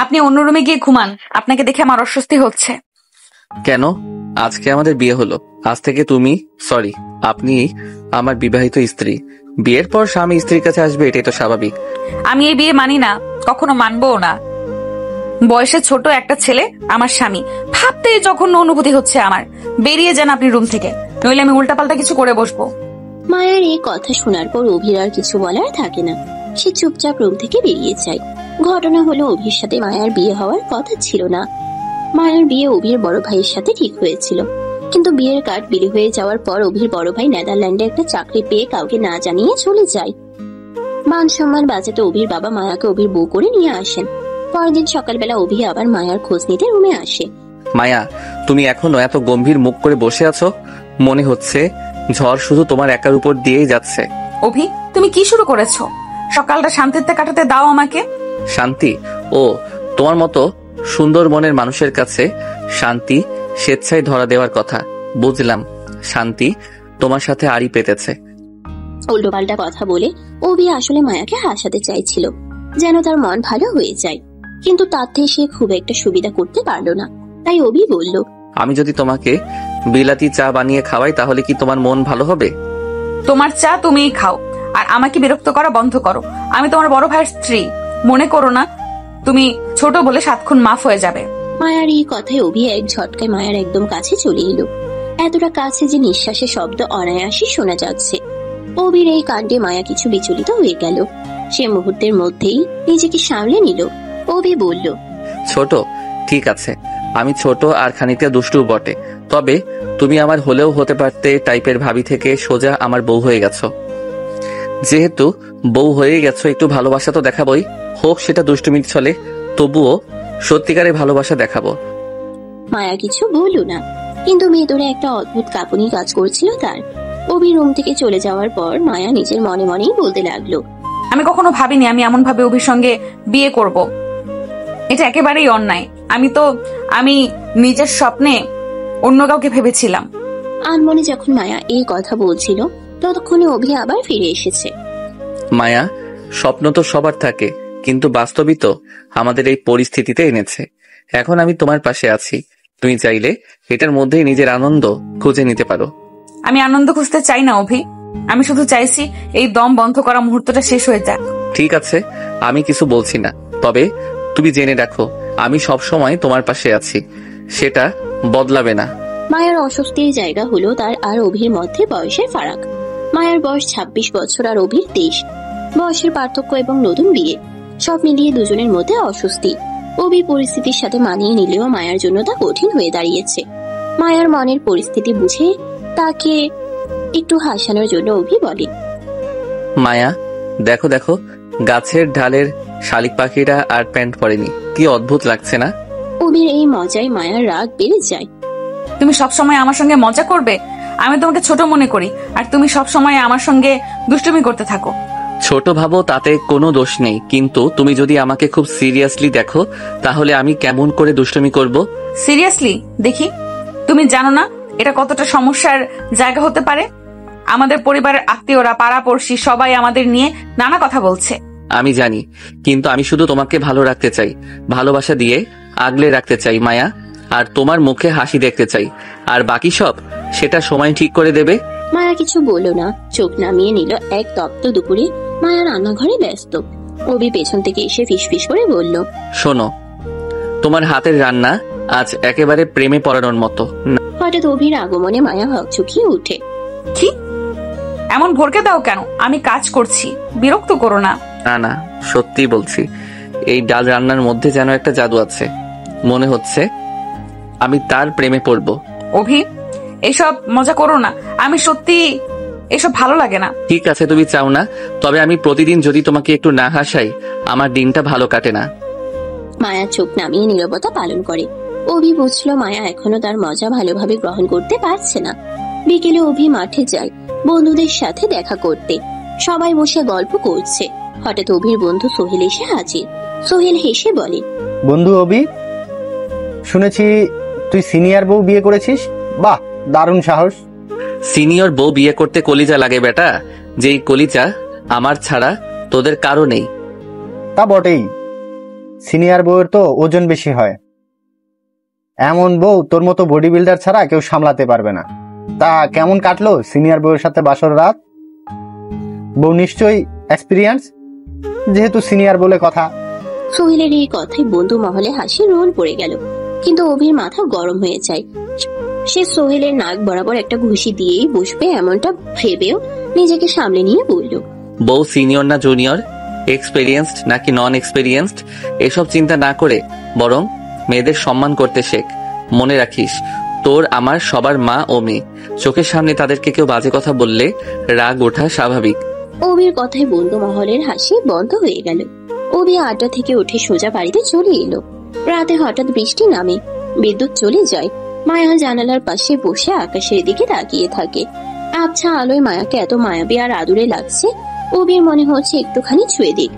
আপনি অন্য রুমে গিয়ে ঘুমান, আপনাকে দেখে আমার অস্বস্তি হচ্ছে। কেন? আজকে আমাদের বিয়ে হলো, আজ থেকে তুমি আপনি আমার বিবাহিত স্ত্রী। বিয়ের পর স্বামী স্ত্রীর কাছে আসবে, এটাই তো স্বাভাবিক। আমি এই বিয়ে মানি না, কখনো মানবও না। বয়সে ছোট একটা ছেলে আমার স্বামী, ভাবতেই জঘন্য অনুভূতি হচ্ছে আমার। বেরিয়ে যান আপনি রুম থেকে, নইলে আমি উল্টাপাল্টা কিছু করে বসবো। মায়ার এই কথা শোনার পর অভির আর কিছু বলার থাকে না। সে চুপচাপ রুম থেকে বেরিয়ে যায়। ঘটনা হলো, অভির সাথে মায়ার বিয়ে হওয়ার কথা ছিল না। মায়ার বিয়ে অভির বড় ভাইয়ের সাথে ঠিক হয়েছিল, কিন্তু বিয়ের কার্ড বিলি হয়ে যাওয়ার পর অভির বড় ভাই নেদারল্যান্ডে একটা চাকরি পেয়ে কাউকে না জানিয়ে চলে যায়। মান সম্মান বাঁচাতে অভির বাবা মায়াকে অভির বউ করে নিয়ে আসেন। পরের দিন সকালবেলা অভি আবার মায়ার খোঁজ নিতে রুমে আসে। মায়া, তুমি এখনো এত গম্ভীর মুখ করে বসে আছো? মনে হচ্ছে ঝড় শুধু তোমার একার উপর দিয়েই যাচ্ছে। অভি, তুমি কি শুরু করেছো? সকালটা শান্তিতে কাটাতে দাও আমাকে। শান্তি? ও, তোমার মতো সুন্দর মনের মানুষের কাছে শান্তি স্বেচ্ছায় ধরা দেওয়ার কথা। বুঝলাম, শান্তি তোমার সাথে আড়ি পেতেছে। উল্টোপাল্টা কথা বলে অভি আসলে মায়াকে হাসাতে চাইছিল, যেন তার মন ভালো হয়ে যায়, কিন্তু তাতে সে খুব একটা সুবিধা করতে পারলো না। তাই অভি বলল, আমি যদি তোমাকে বিলাতি চা বানিয়ে খাওয়াই তাহলে কি তোমার মন ভালো হবে? তোমার চা তুমিই খাও, আর আমাকে বিরক্ত করা বন্ধ করো। আমি তোমার বড় ভাইয়ের স্ত্রী, মনে করো না তুমি ছোট বলে 7 খুন মাফ হয়ে যাবে। মায়ার এই কথায় অভি এক ঝটকায় মায়ার একদম কাছে চলে এলো, এতটা কাছে যে নিঃশ্বাসের শব্দ অনায়াসই শোনা যাচ্ছে। অভির এই কাণ্ডে মায়া কিছু বিচলিত হয়ে গেল। সে মুহূর্তের মধ্যেই নিজেকে সামলে নিল। অভি বলল, ছোট, ঠিক আছে, আমি ছোট আর খানিকটা দুষ্টু বটে, তবে তুমি আমার হলেও হতে পারতে টাইপের ভাবি থেকে সোজা আমার বউ হয়ে গেছো। যেহেতু বউ হয়ে গেছো, একটু ভালোবাসা তো দেখাবোই, হোক সেটা দুষ্টুমির ছলে, তবুও সত্যিকারের ভালোবাসা দেখাবো। মায়া কিছু বলল না, কিন্তু ভেতরে একটা অদ্ভুত কাঁপুনি কাজ করছিল তার। অভি রুম থেকে চলে যাওয়ার পর মায়া নিজের মনে মনেই বলতে লাগলো, আমি কখনো ভাবিনি আমি এমন ভাবে অভির সঙ্গে বিয়ে করব। এটা একেবারেই অন্যায়। আমি নিজের স্বপ্নে অন্য কাউকে ভেবেছিলাম। আনমনে যখন মায়া এই কথা বলছিল, ততক্ষণে অভি আবার ফিরে এসেছে। মায়া, স্বপ্ন তো সবার থাকে, কিন্তু বাস্তবিক তো আমাদের এই পরিস্থিতিতে এনেছে। এখন আমি তোমার পাশে আছি, তুমি চাইলে এটার মধ্যেই নিজের আনন্দ খুঁজে নিতে পারো। আমি আনন্দ খুঁজতে চাই না অভি, আমি শুধু চাইছি এই দম বন্ধ করা মুহূর্তটা শেষ হয়ে যাক। ঠিক আছে, আমি কিছু বলছি না, তবে তুমি জেনে রাখো আমি সব সময় তোমার পাশে আছি, সেটা বদলাবে না। মায়ার অস্বস্তির জায়গা হলো তার আর অভির মধ্যে বয়সের ফারাক। মায়ার বয়স 26 বছর আর অভির 23। বয়সের পার্থক্য এবং নতুন বিয়ে, সব মিলিয়ে দুজনের মধ্যে অস্বস্তি। অভি পরিস্থিতির সাথে মানিয়ে নিলেও মায়ার জন্য তা কঠিন হয়ে দাঁড়িয়েছে। মায়ার মনের পরিস্থিতি বুঝে তাকে একটু হাসানোর জন্য অভি বলে, মায়া, দেখো দেখো, গাছের ঢালের শালিক পাখিরা আর প্যান্ট পরেনি, কি অদ্ভুত লাগছে না? অভির এই মজায় মায়ার রাগ বেড়ে যায়। তুমি সবসময় আমার সঙ্গে মজা করবে? আমি তোমাকে ছোট মনে করি, আর তুমি সবসময় আমার সঙ্গে দুষ্টুমি করতে থাকো। ছোট ভাবো, তাতে কোনো দোষ নেই, কিন্তু তুমি যদি আমাকে খুব সিরিয়াসলি দেখো তাহলে আমি কেমন করে দুষ্টুমি করব? সিরিয়াসলি দেখি? তুমি জানো না এটা কতটা সমস্যার জায়গা হতে পারে? আমাদের পরিবারের আত্মীয়রা, পাড়াপড়শি সবাই আমাদের নিয়ে নানা কথা বলছে। আমি জানি, কিন্তু আমি শুধু তোমাকে ভালো রাখতে চাই, ভালোবাসা দিয়ে আগলে রাখতে চাই মায়া, আর তোমার মুখে হাসি দেখতে চাই, আর বাকি সব সেটা সময় ঠিক করে দেবে। মায়া কিছু বলল না, চোখ নামিয়ে নিল। এক তপ্ত দুপুরে মায়া রান্নাঘরে ব্যস্ত। অভি পেছন থেকে এসে ফিসফিস করে বলল, শোনো, তোমার হাতের রান্না আজ একেবারে প্রেমে পড়ানোর মতো। হঠাৎ অভির আগমনে মায়া হকচকিয়ে উঠে। কি? এমন ভরকে দাও কেন? আমি কাজ করছি, বিরক্ত করো না। না না, সত্যি বলছি, এই ডাল রান্নার মধ্যে যেন একটা জাদু আছে, মনে হচ্ছে আমি তার প্রেমে পড়বো। অভি, এসব মজা করো না, আমি সত্যি এসব ভালো লাগে না। ঠিক আছে, তুমি চাও না, তবে আমি প্রতিদিন যদি তোমাকে একটু না হাসাই আমার দিনটা ভালো কাটে না। মায়া চোখ নামিয়ে নীরবতা পালন করে। অভি বুঝলো মায়া এখনো তার মজা ভালোভাবে গ্রহণ করতে পারছে না। বিকেলে অভি মাঠে যায় বন্ধুদের সাথে দেখা করতে। সবাই বসে গল্প করছে। হঠাৎ অভির বন্ধু সোহেল এসে হাজির। সোহেল হেসে বলে, বন্ধু অভি, শুনেছি তুই সিনিয়র বউ বিয়ে করেছিস। বাহ, দারুণ সাহস। সিনিয়র বউ বিয়ে করতে কলিজা লাগে বেটা, যেই কলিজা আমার ছাড়া তোদের কারো নেই। তা বটেই, সিনিয়র বউয়ের তো ওজন বেশি হয়। এমন বউ তোর মতো বডি বিল্ডার ছাড়া কেউ সামলাতে পারবে না। তা কেমন কাটলো সিনিয়র বউয়ের সাথে বাসর রাত? বউ নিশ্চয়ই এক্সপিরিয়েন্স, যেহেতু সিনিয়র বলে কথা। সোহেলের এই কথায় বন্ধু মহলে হাসি রোল পড়ে গেল, কিন্তু অভির মাথা গরম হয়ে যায়। সে সোহেলের নাক বরাবর একটা ঘুষি দিয়েই বসবে এমনটা ভেবেও নিজেকে সামলে নিয়ে বলল, বউ সিনিয়র না জুনিয়র, এক্সপেরিয়েন্সড নাকি নন এক্সপেরিয়েন্সড, এসব চিন্তা না করে বরং মেয়েদের সম্মান করতে শেখ। মনে রাখিস, তোর আমার সবার মা ও মেয়ে। চোখের সামনে তাদেরকে কেউ বাজে কথা বললে রাগ ওঠা স্বাভাবিক। অভির কথায় বন্ধু মহলের হাসি বন্ধ হয়ে গেল। অভি আড্ডা থেকে উঠে সোজা বাড়িতে চলে এলো। রাতে হঠাৎ বৃষ্টি নামে, বিদ্যুৎ চলে যায়। মায়া জানালার পাশে বসে আকাশের দিকে তাকিয়ে থাকে। আবছা আলোয় মায়াকে এত মায়াবী আর আদুরে লাগছে, অভির মনে হচ্ছে একটুখানি ছুঁয়ে দিক।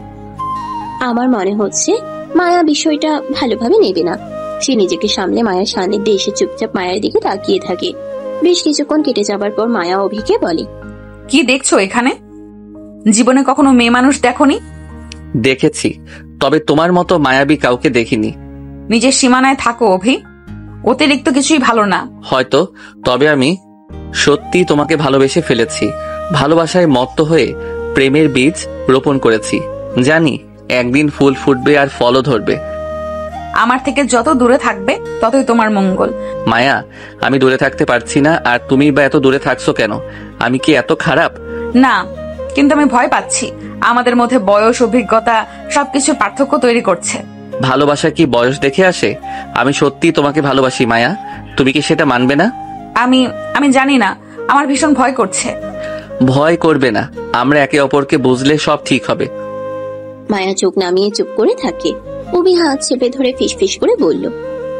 আমার মনে হচ্ছে মায়া বিষয়টা ভালোভাবে নেবে না। সে নিজেকে সামলে মায়ের সান্নিধ্যে এসে চুপচাপ মায়ের দিকে তাকিয়ে থাকে। বেশ কিছুক্ষণ কেটে যাবার পর মায়া অভিকে বলে, কি দেখছো এখানে? জীবনে কখনো মেয়ে মানুষ দেখোনি? দেখেছি, তবে তোমার মতো মায়াবী কাউকে দেখিনি। নিজের সীমানায় থাকো অভি, অতিরিক্ত কিছুই ভালো না। হয়তো, তবে আমি সত্যি তোমাকে ভালোবেসে ফেলেছি। ভালোবাসায় মত্ত হয়ে প্রেমের বীজ রোপণ করেছি। জানি একদিন ফুল ফুটবে আর ফলও ধরবে। আমার থেকে যত দূরে থাকবে ততই তোমার মঙ্গল। মায়া, আমি দূরে থাকতে পারছি না, আর তুমি বা এত দূরে থাকছো কেন? আমি কি এত খারাপ? না, কিন্তু আমি ভয় পাচ্ছি। আমাদের মধ্যে বয়স, অভিজ্ঞতা সবকিছু পার্থক্য তৈরি করছে। ভালোবাসা কি বয়স দেখে আসে? আমি সত্যি তোমাকে ভালোবাসি মায়া, তুমি কি সেটা মানবে না? আমি জানি না, আমার ভীষণ ভয় করছে। ভয় করবে না, আমরা একে অপরকে বুঝলে সব ঠিক হবে। মায়া চোখ নামিয়ে চুপ করে থাকে। অভি হাত চেপে ধরে ফিসফিস করে বলল,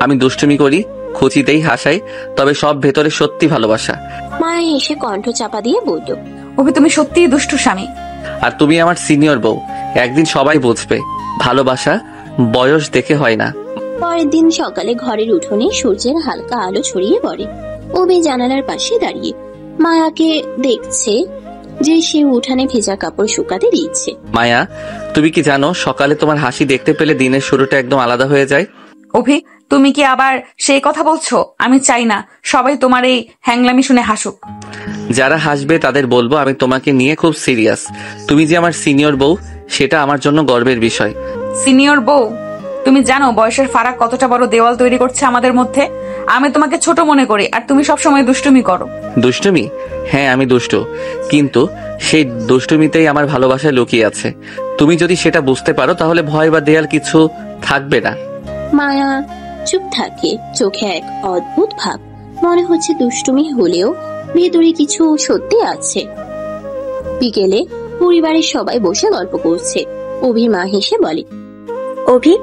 আমি দুষ্টুমি করি, খুচিতেই হাসাই, তবে সব ভেতরে সত্যি ভালোবাসা। মায়া এসে কণ্ঠ চাপা দিয়ে বলল, অভি তুমি সত্যিই দুষ্টু স্বামী। আর তুমি আমার সিনিয়র বউ, একদিন সবাই বুঝবে ভালোবাসা বয়স দেখে হয় না। পরের দিন সকালে ঘরের উঠোনে সূর্যের হালকা আলো ছড়িয়ে পড়ে। অভি জানালার পাশে দাঁড়িয়ে মায়াকে দেখছে যে সে উঠানে ভেজা কাপড় শুকাতে দিচ্ছে। মায়া, তুমি কি জানো সকালে তোমার হাসি দেখতে পেলে দিনের শুরুটা একদম আলাদা হয়ে যায়? অভি, তুমি কি আবার সেই কথা বলছো? আমি চাই না সবাই তোমার এই হ্যাংলামি শুনে হাসুক। যারা হাসবে তাদের বলবো আমি তোমাকে নিয়ে খুব সিরিয়াস। তুমি যে আমার সিনিয়র বউ, সেটা আমার জন্য গর্বের বিষয়। সিনিয়র বউ? তুমি জানো বয়সের ফারাক কতটা বড় দেওয়াল তৈরি করছে আমাদের মধ্যে? আমি তোমাকে ছোট মনে করি, আর তুমি সবসময় দুষ্টুমি করো। দুষ্টুমি? হ্যাঁ, আমি দুষ্টু, কিন্তু সেই দুষ্টুমিতেই আমার ভালোবাসা লুকিয়ে আছে। তুমি যদি সেটা বুঝতে পারো তাহলে ভয় বা দেয়াল কিছু থাকবে না। মায়া চুপ থাকে, চোখে এক অদ্ভুত ভাব। মনে হচ্ছে দুষ্টুমি হলেও ভেতরে কিছু সত্যি আছে। বিকেলে পরিবারের সবাই বসে গল্প করছে। অভির মা হেসে বলে, অভি,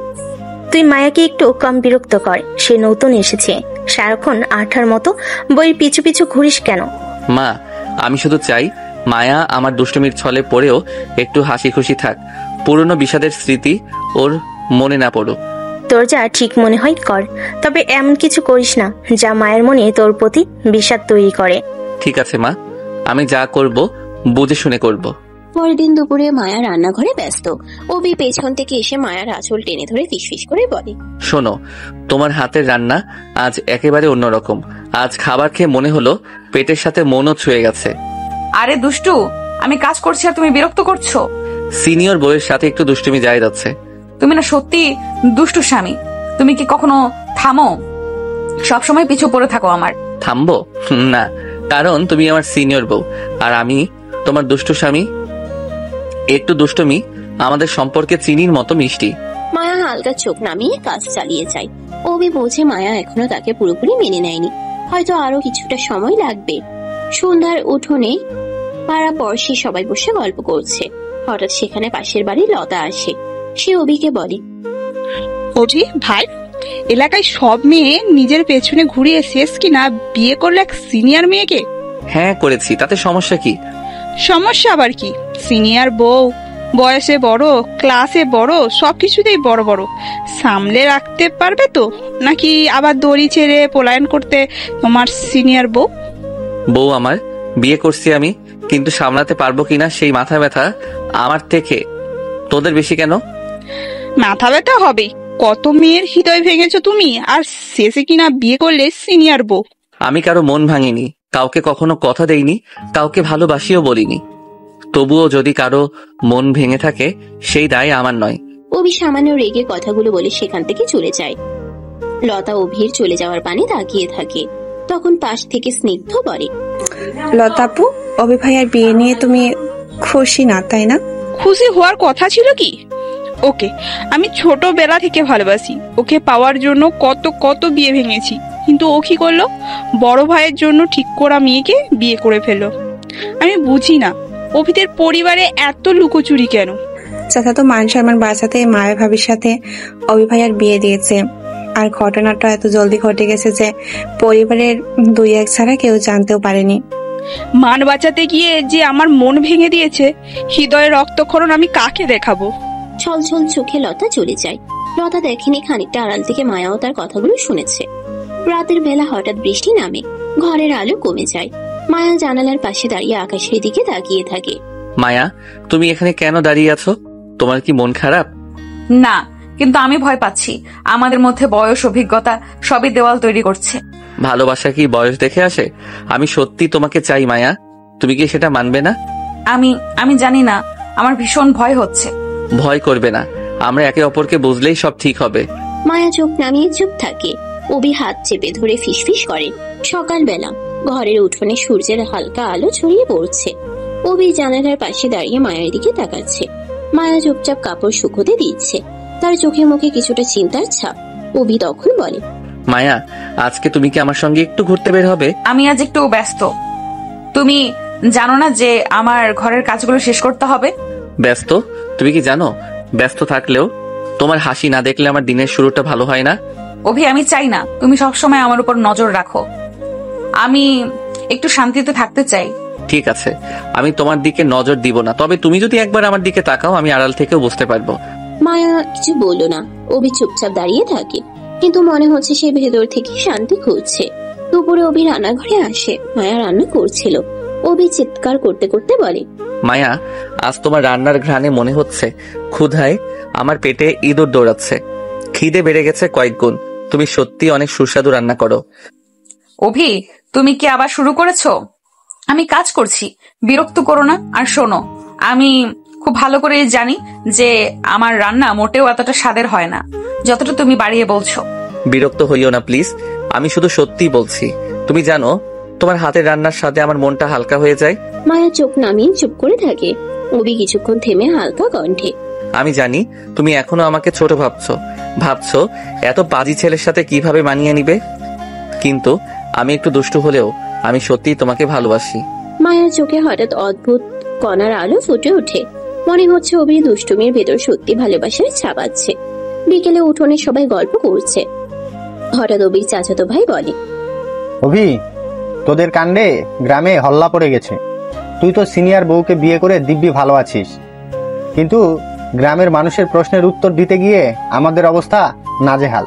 তুই মায়াকে একটু কম বিরক্ত কর। সে নতুন এসেছে, সারাক্ষণ আঠার মতো বইয়ের পিছু পিছু ঘুরিস কেন? মা, আমি শুধু চাই মায়া আমার দুষ্টুমির ছলে পড়েও একটু হাসি খুশি থাক, পুরনো বিষাদের স্মৃতি ওর মনে না পড়ুক। তোর যা ঠিক মনে হয় কর, তবে এমন কিছু করিস না যা মায়ের মনে তোর প্রতি বিষাদ তৈরি করে। ঠিক আছে মা, আমি যা করব বুঝে শুনে করব। পরের দিন দুপুরে মায়া রান্নাঘরে ব্যস্ত। অভি পেছন থেকে এসে মায়ার আঁচল টেনে ধরে ফিসফিস করে বলে, শোনো, তোমার হাতের রান্না আজ একেবারে অন্যরকম। আজ খাবার খেয়ে মনে হলো পেটের সাথে মনও ছুঁয়ে গেছে। আরে দুষ্টু, আমি কাজ করছি আর তুমি বিরক্ত করছো। সিনিয়র বউয়ের সাথে একটু দুষ্টুমি যায় যাচ্ছে। তুমি না সত্যি দুষ্টু স্বামী। তুমি কি কখনো থামো? সবসময় পিছু পড়ে থাকো আমার। থামবো না, কারণ তুমি আমার সিনিয়র বউ আর আমি তোমার দুষ্টু স্বামী। একটু দুষ্টুমি আমাদের সম্পর্কে চিনির মতো মিষ্টি। মায়া হালকা চোখ নামিয়ে কাজ চালিয়ে যায়। অভি বোঝে মায়া এখনো তাকে পুরোপুরি মেনে নেয়নি, হয়তো আরো কিছুটা সময় লাগবে। সন্ধ্যার উঠোনে পাড়া পড়শি সবাই বসে গল্প করছে। হঠাৎ সেখানে পাশের বাড়ির লতা আসে। সে অভিকে বলে, অভি ভাই, এলাকায় সব মেয়ে নিজের পেছনে ঘুরিয়ে শেষ কিনা বিয়ে করলে এক সিনিয়র মেয়েকে। হ্যাঁ করেছি, তাতে সমস্যা কি? সমস্যা আবার কি? সিনিয়র বউ, বয়সে বড়, ক্লাসে বড়, সবকিছুতেই বড় বড়। সামলে রাখতে পারবে তো, নাকি আবার দড়ি ছেড়ে পলায়ন করতে তোমার সিনিয়র বউ? বউ আমার, বিয়ে করছি আমি, কিন্তু সামলাতে পারবো কিনা সেই মাথা ব্যথা আমার থেকে তোদের বেশি কেন? মাথা ব্যথা হবে। কত মেয়ের হৃদয় ভেঙেছো তুমি, আর শেষে কিনা বিয়ে করলে সিনিয়র বউ। আমি কারো মন ভাঙিনি, কাউকে কখনো কথা দেইনি, কাউকে ভালোবাসিও বলিনি। তবুও যদি কারো মন ভেঙে থাকে সেই দায় আমার নয়। অভি সামান্য রেগে কথাগুলো বলে সেখান থেকে চলে যায়। লতা অভির চলে যাওয়ার পানে তাকিয়ে থাকে। তখন পাশ থেকে স্নিগ্ধ বলে, লতাপু, অভি ভাইয়ার বিয়ে নিয়ে তুমি খুশি না, তাই না? খুশি হওয়ার কথা ছিল কি? ওকে আমি ছোটবেলা থেকে ভালোবাসি। ওকে পাওয়ার জন্য কত কত বিয়ে ভেঙেছি, কিন্তু ও কি করলো? বড় ভাইয়ের জন্য ঠিক করা মেয়েকে বিয়ে করে ফেললো। আমি বুঝি না অভিদের পরিবারে এত লুকোচুরি কেন। চাচা তো মান সম্মান বাঁচাতে মায়া ভাবির সাথে অভি ভাইয়ার বিয়ে দিয়েছে। আর ঘটনাটা এত জলদি ঘটে গেছে যে পরিবারের 2-1 ছাড়া কেউ জানতেও পারেনি। মান বাঁচাতে গিয়ে যে আমার মন ভেঙে দিয়েছে, হৃদয়ের রক্তক্ষরণ আমি কাকে দেখাবো? ছলছল চোখে লতা চলে যায়। লতা দেখেনি খানিকটা আড়াল থেকে মায়াও তার কথাগুলো শুনেছে। রাতের বেলা হঠাৎ বৃষ্টি নামে, ঘরের আলো কমে যায়। মায়া জানালার পাশে দাঁড়িয়ে আকাশের দিকে তাকিয়ে থাকে। মায়া, তুমি এখানে কেন দাঁড়িয়ে আছো? তোমার কি মন খারাপ? না, কিন্তু আমি ভয় পাচ্ছি। আমাদের মধ্যে বয়স, অভিজ্ঞতা সবই দেওয়াল তৈরি করছে। ভালোবাসা কি বয়স দেখে আসে? আমি সত্যি তোমাকে চাই মায়া, তুমি কি সেটা মানবে না? আমি জানি না, আমার ভীষণ ভয় হচ্ছে। ভয় করবে না, আমরা একে অপরকে বুঝলেই সব ঠিক হবে। মায়া চোখ নামিয়ে চুপ থাকে। অভি হাত চেপে ধরে ফিসফিস করে। সকালবেলা ঘরের উঠোনে সূর্যের হালকা আলো ছড়িয়ে পড়ছে। অভি জানালার পাশে দাঁড়িয়ে মায়ের দিকে তাকাচ্ছে। মায়া চুপচাপ কাপড় শুকোতে দিচ্ছে। তার চোখে মুখে কিছুটা চিন্তার ছাপ। অভি তখন বলে, মায়া, আজকে তুমি কি আমার সঙ্গে একটু ঘুরতে বের হবে? আমি আজ একটু ব্যস্ত। তুমি জানো না যে আমার ঘরের কাজগুলো শেষ করতে হবে? ব্যস্ত? তুমি কি জানো ব্যস্ত থাকলেও তোমার হাসি না দেখলে আমার দিনের শুরুটা ভালো হয় না? অভি, আমি চাই না তুমি সবসময় আমার উপর নজর রাখো। আমি একটু শান্তিতে থাকতে চাই। ঠিক আছে, আমি তোমার দিকে নজর দিব না, তবে তুমি যদি একবার আমার দিকে তাকাও আমি আড়াল থেকেও বুঝতে পারবো। মায়া কিছু বলল না। অভি চুপচাপ দাঁড়িয়ে থাকে, কিন্তু মনে হচ্ছে সে ভেতর থেকে শান্তি খুঁজছে। দুপুরে অভি রান্নাঘরে আসে। মায়া রান্না করছিল। অভি চিৎকার করতে করতে বলে, মায়া, আজ তোমার রান্নার ঘ্রাণে মনে হচ্ছে ক্ষুধায় আমার পেটে ইঁদুর দৌড়াচ্ছে। খিদে বেড়ে গেছে কয়েক গুণ। তুমি সত্যি অনেক সুস্বাদু রান্না করো। অভি, তুমি কি আবার শুরু করেছো? আমি কাজ করছি, বিরক্ত করো না। আর শোনো, আমি খুব ভালো করে জানি যে আমার রান্না মোটেও এতটা স্বাদের হয় না যতটা তুমি বাড়িয়ে বলছো। বিরক্ত হইও না প্লিজ, আমি শুধু সত্যি বলছি। তুমি জানো তোমার হাতের রান্নার সাথে আমার মনটা হালকা হয়ে যায়। মায়া চোখ নামিয়ে চুপ করে থাকে। অভি কিছুক্ষণ থেমে হালকা কণ্ঠে, আমি জানি তুমি এখনো আমাকে ছোট ভাবছো এত বাজি ছেলের সাথে কিভাবে মানিয়ে নিবে, কিন্তু আমি একটু দুষ্টু হলেও আমি সত্যি তোমাকে ভালোবাসি। মায়ার চোখে হঠাৎ অদ্ভুত কণার আলো ফুটে ওঠে। মনে হচ্ছে অভি দুষ্টুমির ভেতর সত্যি ভালোবাসার ছাপ আছে। বিকেলে উঠোনে সবাই গল্প করছে। হঠাৎ অভির চাচাতো ভাই বলে, অভি, তোদের কাণ্ডে গ্রামে হল্লা পড়ে গেছে। তুই তো সিনিয়র বউকে বিয়ে করে দিব্যি ভালো আছিস, কিন্তু গ্রামের মানুষের প্রশ্নের উত্তর দিতে গিয়ে আমাদের অবস্থা নাজেহাল।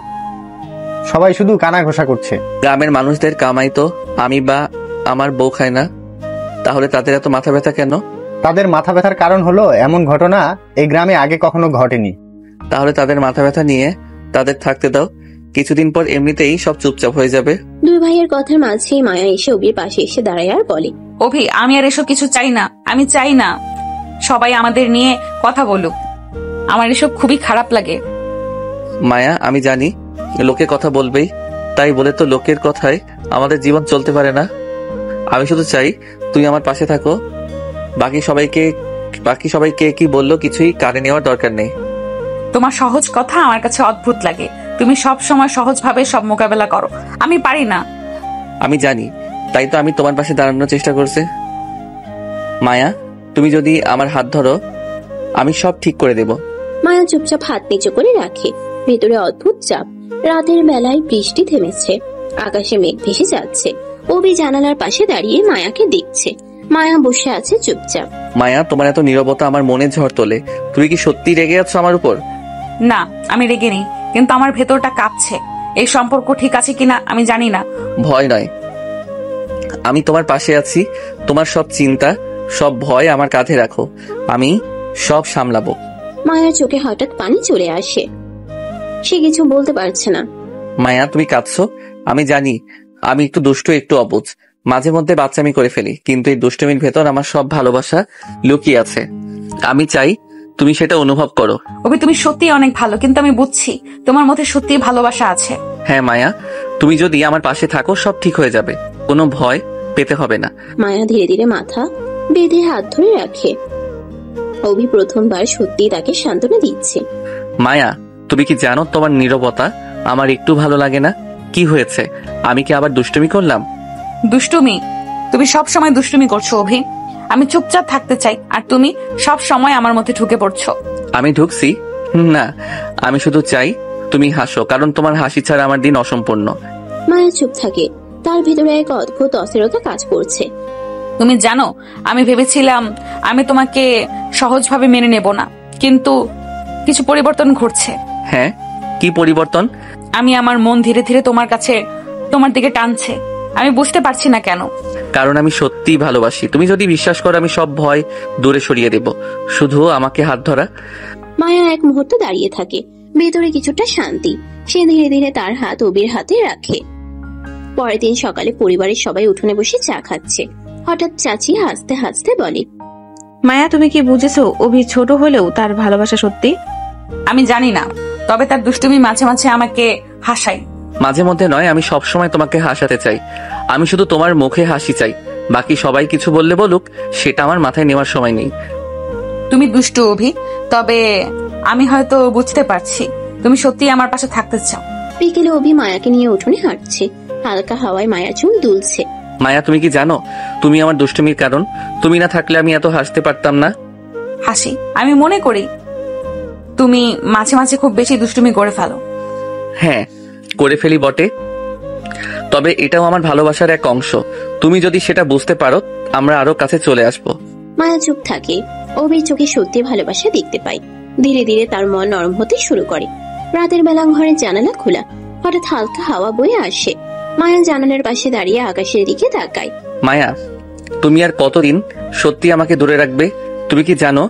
সবাই শুধু কানা ঘোষা করছে। গ্রামের মানুষদের কামাই তো আমি বা আমার বউ খায় না, তাহলে তাদের এত মাথা ব্যথা কেন? তাদের মাথা ব্যথার কারণ হলো এমন ঘটনা এই গ্রামে আগে কখনো ঘটেনি। তাহলে তাদের মাথা ব্যথা নিয়ে তাদের থাকতে দাও, কিছুদিন পর এমনিতেই সব চুপচাপ হয়ে যাবে। দুই ভাইয়ের কথার মাঝেই মায়া এসে অভির পাশে এসে দাঁড়ায় আর বলে, অভি, আমি আর এসব কিছু চাই না। আমি চাই না সবাই আমাদের নিয়ে কথা বলুক। আমার এসব খুবই খারাপ লাগে। মায়া, আমি জানি লোকে কথা বলবেই, তাই বলে তো লোকের কথায় আমাদের জীবন চলতে পারে না। আমি শুধু চাই তুই আমার পাশে থাকো। বাকি সবাইকে কি বললো কিছুই কানে নেওয়ার দরকার নেই। তোমার সহজ কথা আমার কাছে অদ্ভুত লাগে। তুমি সব সময় সহজভাবে সব মোকাবেলা করো, আমি পারি না। আমি জানি, তাই তো আমি তোমার পাশে দাঁড়ানোর চেষ্টা করছি। মায়া, তুমি যদি আমার হাত ধরো আমি সব ঠিক করে দেব। মায়া চুপচাপ হাত নিচু করে রাখে। ভেতরে অদ্ভুত চাপ। রাতের বেলায় বৃষ্টি থেমেছে, আকাশে মেঘ ভেসে যাচ্ছে। অভি জানালার পাশে দাঁড়িয়ে মায়াকে দেখছে। মায়া বসে আছে চুপচাপ। মায়া, তোমার এত নীরবতা আমার মনে ঝড় তোলে। তুমি কি সত্যি রেগে আছো আমার উপর? না, আমি রেগে নেই, কিন্তু আমার ভেতরটা কাঁপছে। এই সম্পর্ক ঠিক আছে কিনা আমি জানি না। ভয় নয়, আমি তোমার পাশে আছি। তোমার সব চিন্তা, সব ভয় আমার কাঁধে রাখো, আমি সব সামলাবো। মায়ার চোখে হঠাৎ পানি চলে আসে। সে কিছু বলতে পারছে না। মায়া, তুমি কাঁদছো? আমি জানি আমি একটু দুষ্টু, একটু অবুঝ, মাঝে মধ্যে বাচ্চামি করে ফেলি, কিন্তু এই দুষ্টুমির ভেতর আমার সব ভালোবাসা লুকিয়ে আছে। আমি চাই তুমি সেটা অনুভব করো। অভি, তুমি সত্যিই অনেক ভালো, কিন্তু আমি বুঝছি তোমার মধ্যে সত্যিই ভালোবাসা আছে। হ্যাঁ মায়া, তুমি যদি আমার পাশে থাকো সব ঠিক হয়ে যাবে, কোনো ভয় পেতে হবে না। মায়া ধীরে ধীরে মাথা বেঁধে হাত ধরে রাখে। অভি প্রথমবার সত্যি তাকে সান্ত্বনা দিচ্ছে। মায়া, তুমি কি জানো তোমার নীরবতা আমার একটু ভালো লাগে না? কি হয়েছে? আমি কি আবার দুষ্টুমি করলাম? দুষ্টুমি? তুমি সব সময় দুষ্টুমি করছো অভি। আমি চুপচাপ থাকতে চাই, আর তুমি সব সময় আমার মধ্যে ঢুকে পড়ছো। আমি ঢুকছি না, আমি শুধু চাই তুমি হাসো, কারণ তোমার হাসি ছাড়া আমার দিন অসম্পূর্ণ। মায়া চুপ থাকে। তার ভিতরে এক অদ্ভুত অস্থিরতা কাজ করছে। তুমি জানো, আমি ভেবেছিলাম আমি তোমাকে সহজভাবে মেনে নেব না, কিন্তু কিছু পরিবর্তন ঘটছে। হ্যাঁ, কি পরিবর্তন? আমি আমার মন ধীরে ধীরে তোমার দিকে টানছে। আমি বুঝতে পারছি না কেন। কারণ আমি সত্যিই ভালোবাসি। তুমি যদি বিশ্বাস করো আমি সব ভয় দূরে সরিয়ে দেব, শুধু আমাকে হাত ধরা। মায়া এক মুহূর্ত দাঁড়িয়ে থাকে। ভেতরে কিছুটা শান্তি। সে ধীরে ধীরে তার হাত অভির হাতে রাখে। পরের দিন সকালে পরিবারের সবাই উঠোনে বসে চা খাচ্ছে। হঠাৎ চাচি হাসতে হাসতে বলে, মায়া, তুমি কি বুঝেছো অভি ছোট হলেও তার ভালোবাসা সত্যি? আমি জানি না, তবে তার দুষ্টুমি মাঝে মাঝে আমাকে হাসায়। মাঝে মধ্যে নয়, আমি সব সময় তোমাকে হাসাতে চাই। আমি শুধু তোমার মুখে হাসি চাই, বাকি সবাই কিছু বললে বলুক, সেটা আমার মাথায় নেওয়ার সময় নেই। তুমি দুষ্টু অভি, তবে আমি হয়তো বুঝতে পারছি তুমি সত্যিই আমার পাশে থাকতে চাও। বিকেলে অভি মায়াকে নিয়ে উঠোনে হাঁটছে। হালকা হাওয়ায় মায়ার চুল দুলছে। মায়া, তুমি কি জানো তুমি আমার দুষ্টুমির কারণ? তুমি না থাকলে আমি এত হাসতে পারতাম না। হাসি? আমি মনে করি তুমি মাঝে মাঝে খুব বেশি দুষ্টুমি করে ফেলো। হ্যাঁ, করে ফেলি বটে, তবে এটাও আমার ভালোবাসার এক অংশ। তুমি যদি সেটা বুঝতে পারো, আমরা আরো কাছে চলে আসবো। মায়া চুপ থাকে। অভির চোখে সত্যি ভালোবাসা দেখতে পায়। ধীরে ধীরে তার মন নরম হতে শুরু করে। রাতের বেলা ঘরের জানালা খোলা। হঠাৎ হালকা হাওয়া বয়ে আসে। মায়া জানালার পাশে দাঁড়িয়ে আকাশের দিকে তাকায়। মায়া, তুমি আর কতদিন সত্যি আমাকে দূরে রাখবে? তুমি কি জানো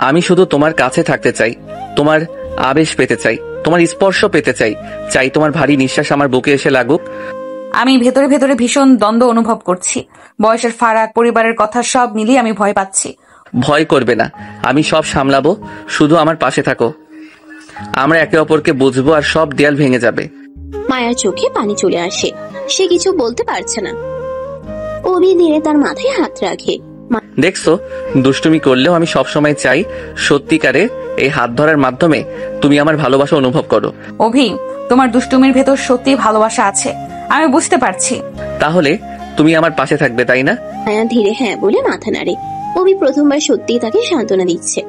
আমি শুধু তোমার কাছে থাকতে চাই, তোমার আবেশ পেতে চাই, তোমার স্পর্শ পেতে চাই, চাই তোমার ভারী নিঃশ্বাস আমার বুকে এসে লাগুক। আমি ভেতরে ভেতরে ভীষণ দ্বন্দ্ব অনুভব করছি। বয়সের ফারাক, পরিবারের কথা সব মিলিয়ে আমি ভয় পাচ্ছি। ভয় করবে না, আমি সব সামলাবো, শুধু আমার পাশে থাকো। আমরা একে অপরকে বুঝবো আর সব দেয়াল ভেঙে যাবে। মায়ার চোখে পানি চলে আসে। সে কিছু বলতে পারছে না। অভি ধীরে তার মাথায় হাত রাখে। দেখছো, দুষ্টুমি করলেও আমি সবসময় চাই সত্যিকারে এই হাত ধরার মাধ্যমে তুমি আমার ভালোবাসা অনুভব করো। অভি, তোমার দুষ্টুমির ভেতর সত্যি ভালোবাসা আছে, আমি বুঝতে পারছি। তাহলে তুমি আমার পাশে থাকবে, তাই না? মায়া ধীরে হ্যাঁ বলে মাথা নাড়ে। অভি প্রথমবার সত্যি তাকে সান্ত্বনা দিচ্ছে।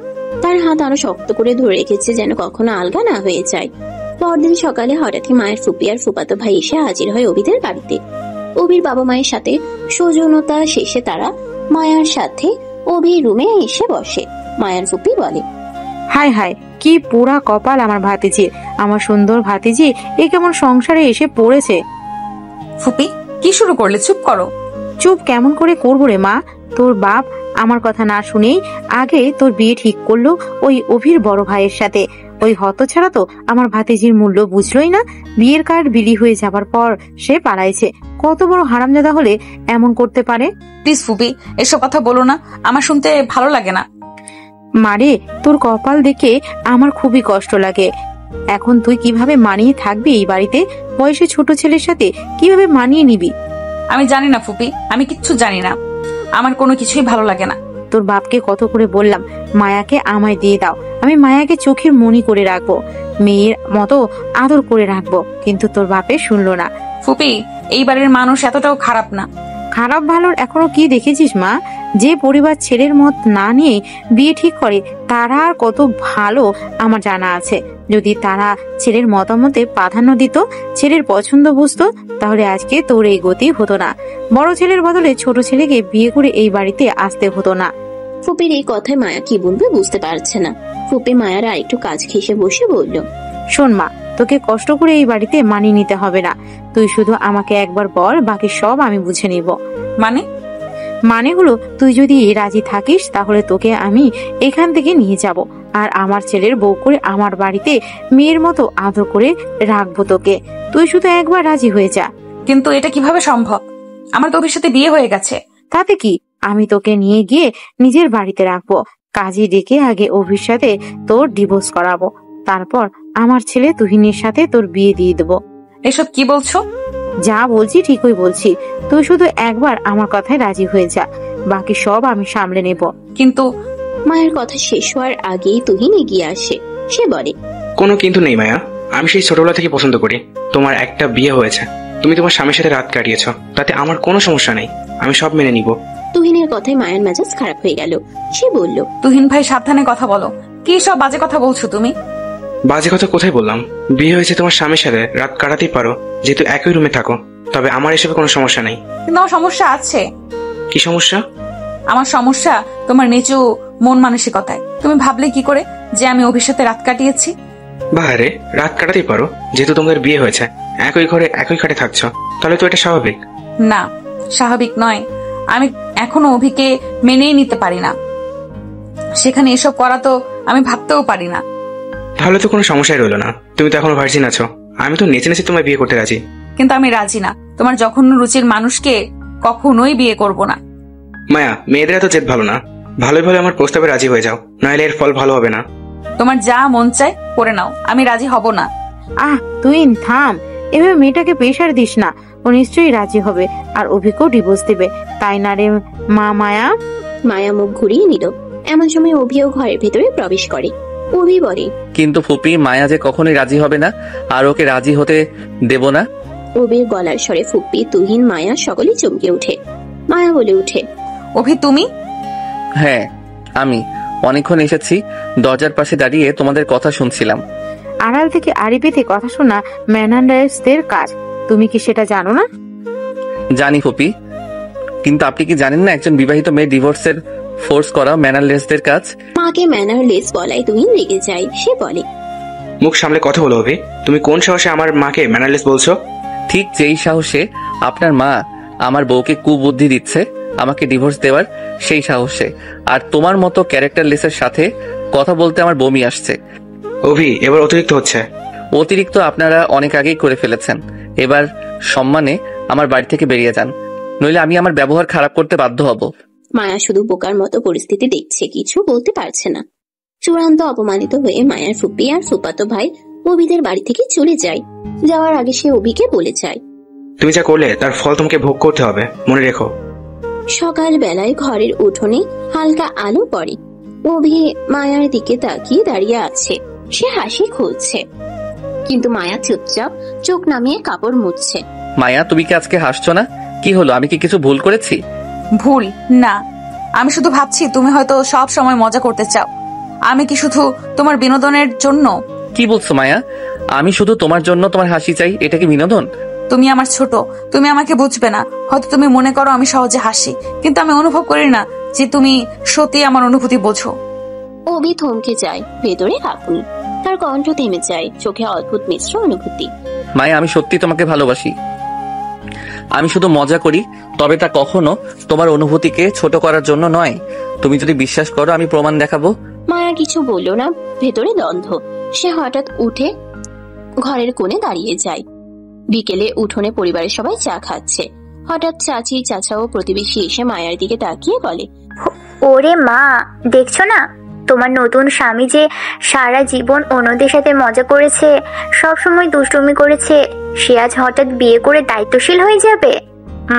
তার হাত আরো শক্ত করে ধরে রেখেছে, যেন কখনো আলগা না হয়ে যায়। পরদিন সকালে হঠাৎই মায়ের ফুপি আর ফুপাতো ভাই এসে হাজির হয় অভিদের বাড়িতে। অভির বাবা মায়ের সাথে সৌজন্যতা শেষে তারা মায়ার সাথে অভির রুমে এসে বসে। মায়ার ফুপি বলে, হায় হায়, কি পোড়া কপাল আমার ভাতিজি, আমার সুন্দর ভাতিজি এ কেমন সংসারে এসে পড়েছে। ফুপি, কি শুরু করলে? চুপ করো। চুপ কেমন করে করবো রে মা? তোর বাপ আমার কথা না শুনেই আগে তোর বিয়ে ঠিক করলো ওই অভির বড় ভাইয়ের সাথে। ওই হতছাড়া তো আমার ভাতিজির মূল্য বুঝলোই না। বিয়ের কার্ড বিলি হয়ে যাবার পর সে পালাইছে। কত বড় হারামজাদা হলে এমন করতে পারে? প্লিজ ফুপি, এসব কথা বলো না, আমার শুনতে ভালো লাগে না। মারে, তোর কপাল দেখে আমার খুবই কষ্ট লাগে। এখন তুই কিভাবে মানিয়ে থাকবি এই বাড়িতে? বয়সে ছোট ছেলের সাথে কিভাবে মানিয়ে নিবি? আমি জানি না ফুপি, আমি কিচ্ছু জানি না। আমার কোনো কিছুই ভালো লাগে না। তোর বাপকে কত করে বললাম মায়াকে আমায় দিয়ে দাও, আমি মায়াকে চোখের মনি করে রাখবো, মেয়ের মতো আদর করে রাখবো, কিন্তু তোর বাপে শুনলো না। ফুপি, এই বাড়ির মানুষ এতটাও খারাপ না। খারাপ ভালোর এখনো কি দেখেছিস মা? যে পরিবার ছেলের মত না নিয়ে বিয়ে ঠিক করে তারা আর কত ভালো আমার জানা আছে। যদি তারা ছেলের মতামতে প্রাধান্য দিত, ছেলের পছন্দ বুঝতো, তাহলে আজকে তোর এই গতি হতো না। বড় ছেলের বদলে ছোট ছেলেকে বিয়ে করে এই বাড়িতে আসতে হতো না। ফুপির এই কথায় মায়া কি বলবে বুঝতে পারছে না। ফুপি মায়ার আর একটু কাজ ঘেঁষে বসে বলল, শোন মা, তোকে কষ্ট করে এই বাড়িতে মানিয়ে নিতে হবে না। তুই শুধু আমাকে একবার বল, বাকি সব আমি বুঝে নিব। মানে? মানে হলো তুই যদি রাজি থাকিস তাহলে তোকে আমি এখান থেকে নিয়ে যাব, আর আমার ছেলের বউ করে আমার বাড়িতে মেয়ের মতো আদর করে রাখবো তোকে। তুই শুধু একবার রাজি হয়ে যা। কিন্তু এটা কিভাবে সম্ভব? আমার তো অভির সাথে বিয়ে হয়ে গেছে। তাতে কি, আমি তোকে নিয়ে গিয়ে নিজের বাড়িতে রাখবো। কাজী ডেকে আগে অভির সাথে তোর ডিভোর্স করাবো, তারপর আমার ছেলে তুহিনের সাথে তোর বিয়ে দিয়ে দেবো। এসব কি বলছো? যা বলছি ঠিকই বলছি, তুই শুধু একবার আমার কথায় রাজি হয়ে যা, বাকি সব আমি সামলে নেব। কিন্তু মায়ের কথা শেষ হওয়ার আগেই তুহিন এগিয়ে আসে। সে বলে, কোনো কিন্তু নেই মায়া, আমি সেই ছোটবেলা থেকে পছন্দ করি। তোমার একটা বিয়ে হয়েছে, তুমি তোমার স্বামীর সাথে রাত কাটিয়েছ, তাতে আমার কোনো সমস্যা নেই, আমি সব মেনে নিব। তুহিনের কথায় মায়ের মেজাজ খারাপ হয়ে গেল। সে বলল, তুহিন ভাই সাবধানে কথা বলো। কি সব বাজে কথা বলছো তুমি? বাজে কথা কোথায় বললাম? বিয়ে হয়েছে, তোমার স্বামীর সাথে রাত কাটাতেই পারো, যেহেতু একই রুমে থাকো। তবে আমার এসবে কোনো সমস্যা নেই। কিন্তু আমার সমস্যা আছে। কি সমস্যা? আমার সমস্যা তোমার নিচু মন মানসিকতায়। তুমি ভাবলে কি করে যে আমি অভির সাথে রাত কাটিয়েছি? বাহারে রাত কাটাতেই পারো, যেহেতু তোমাদের বিয়ে হয়েছে, একই ঘরে একই খাটে থাকছো, তাহলে তো এটা স্বাভাবিক। না, স্বাভাবিক নয়। আমি এখনো অভিকে মেনেই নিতে পারি না। সেখানে এসব করা তো আমি ভাবতেও পারি না। তাহলে তো কোনো সমস্যাই রইলো না, তুমি তো এখনো ভার্জিন আছো। আমি তো নেচে নেচে তোমায় বিয়ে করতে রাজি। কিন্তু আমি রাজি না। তোমার জঘন্য রুচির মানুষকে কখনোই বিয়ে করব না। মায়া, মেয়েদের এত জেদ ভালো না। ভালোই ভালো আমার প্রস্তাবে রাজি হয়ে যাও, নাহলে এর ফল ভালো হবে না। তোমার যা মন চায় করে নাও, আমি রাজি হব না। তুই থাম, এভাবে মেয়েটাকে প্রেশার দিস না। ও নিশ্চয়ই রাজি হবে আর অভিকেও ডিভোর্স দেবে, তাই না রে মা মায়া? মায়া মুখ ঘুরিয়ে নিল। এমন সময় অভিও ঘরের ভেতরে প্রবেশ করে। অভি বলে, কিন্তু ফুপি, মায়া যে কখনোই রাজি হবে না, আর ওকে রাজি হতে দেব না। অভির গলার স্বরে ফুপ্পি, তুহিন, মায়া সকলেই চমকে ওঠে। মায়া বলে উঠে, অভি তুমি? হ্যাঁ আমি। অনেকক্ষণ এসেছি, দরজার পাশে দাঁড়িয়ে তোমাদের কথা শুনছিলাম। আড়াল থেকে আড়ি পেতে কথা শোনা ম্যানান্ডার্সদের কাজ, তুমি কি সেটা জানো না? জানি ফুপি, কিন্তু আপনি কি জানেন না একজন বিবাহিত মেয়ে ডিভোর্সের ফোর্স করা ম্যানারলেসদের কাজ? মাকে ম্যানারলেস বলায় তুহিন রেগে যায়। সে বলে, মুখ সামলে কথা বলো অভি, তুমি কোন সাহসে আমার মাকে ম্যানারলেস বলছো? ঠিক যেই সাহসে আপনার মা আমার বউকে কুবুদ্ধি দিচ্ছে আমাকে ডিভোর্স দেওয়ার, সেই সাহসে। আর তোমার মতো ক্যারেক্টারলেসের সাথে কথা বলতে আমার বমি আসছে। অভি, এবার অতিরিক্ত হচ্ছে। অতিরিক্ত আপনারা অনেক আগেই করে ফেলেছেন। এবার সম্মানে আমার বাড়ি থেকে বেরিয়ে যান, নইলে আমি আমার ব্যবহার খারাপ করতে বাধ্য হব। মায়া শুধু বোকার মতো পরিস্থিতি দেখছে, কিছু বলতে পারছে না। চূড়ান্ত অপমানিত হয়ে মায়ার ফুপি আর ফুপাতো ভাই অভিদের বাড়ি থেকে চলে যায়। যাওয়ার আগে সে অভিকে বলে যায়, তুমি যা করলে তার ফল তোমাকে ভোগ করতে হবে, মনে রেখো। সকাল বেলায় ঘরের উঠোনে হালকা আলো পড়ে। অভি মায়ার দিকে তাকিয়ে দাঁড়িয়ে আছে। সে হাসি খুলছে, কিন্তু মায়া চুপচাপ চোখ নামিয়ে কাপড় মুছছে। মায়া, তুমি কি আজকে হাসছো না? কি হলো, আমি কি কিছু ভুল করেছি? ভুল না, আমি শুধু ভাবছি তুমি হয়তো সব সময় মজা করতে চাও। আমি কি শুধু তোমার বিনোদনের জন্য? কি বলছো মায়া? আমি শুধু তোমার জন্য তোমার হাসি চাই, এটা কি বিনোদন? তুমি আমার ছোট, তুমি আমাকে বুঝবে না। হয়তো তুমি মনে করো আমি সহজে হাসি, কিন্তু আমি অনুভব করি না যে তুমি সত্যি আমার অনুভূতি বোঝো। অভি থমকে যায়, ভেতরে কাঁপুনি। তার কণ্ঠ থেমে যায়, চোখে অদ্ভুত মিশ্র অনুভূতি। মায়া, আমি সত্যি তোমাকে ভালোবাসি। আমি শুধু মজা করি, তবে তা কখনো তোমার অনুভূতিকে ছোট করার জন্য নয়। তুমি যদি বিশ্বাস করো, আমি প্রমাণ দেখাবো। মায়া কিছু বলল না, ভেতরে দ্বন্দ্ব। সে হঠাৎ উঠে ঘরের কোণে দাঁড়িয়ে যায়। বিকেলে উঠোনে পরিবারের সবাই চা খাচ্ছে। হঠাৎ চাচি, চাচা ও প্রতিবেশী এসে মায়ার দিকে তাকিয়ে বলে, ওরে মা, দেখছো না তোমার নতুন স্বামী যে সারা জীবন অন্যদের সাথে মজা করেছে, সব সময় দুষ্টুমি করেছে, সে আজ হঠাৎ বিয়ে করে দায়িত্বশীল হয়ে যাবে।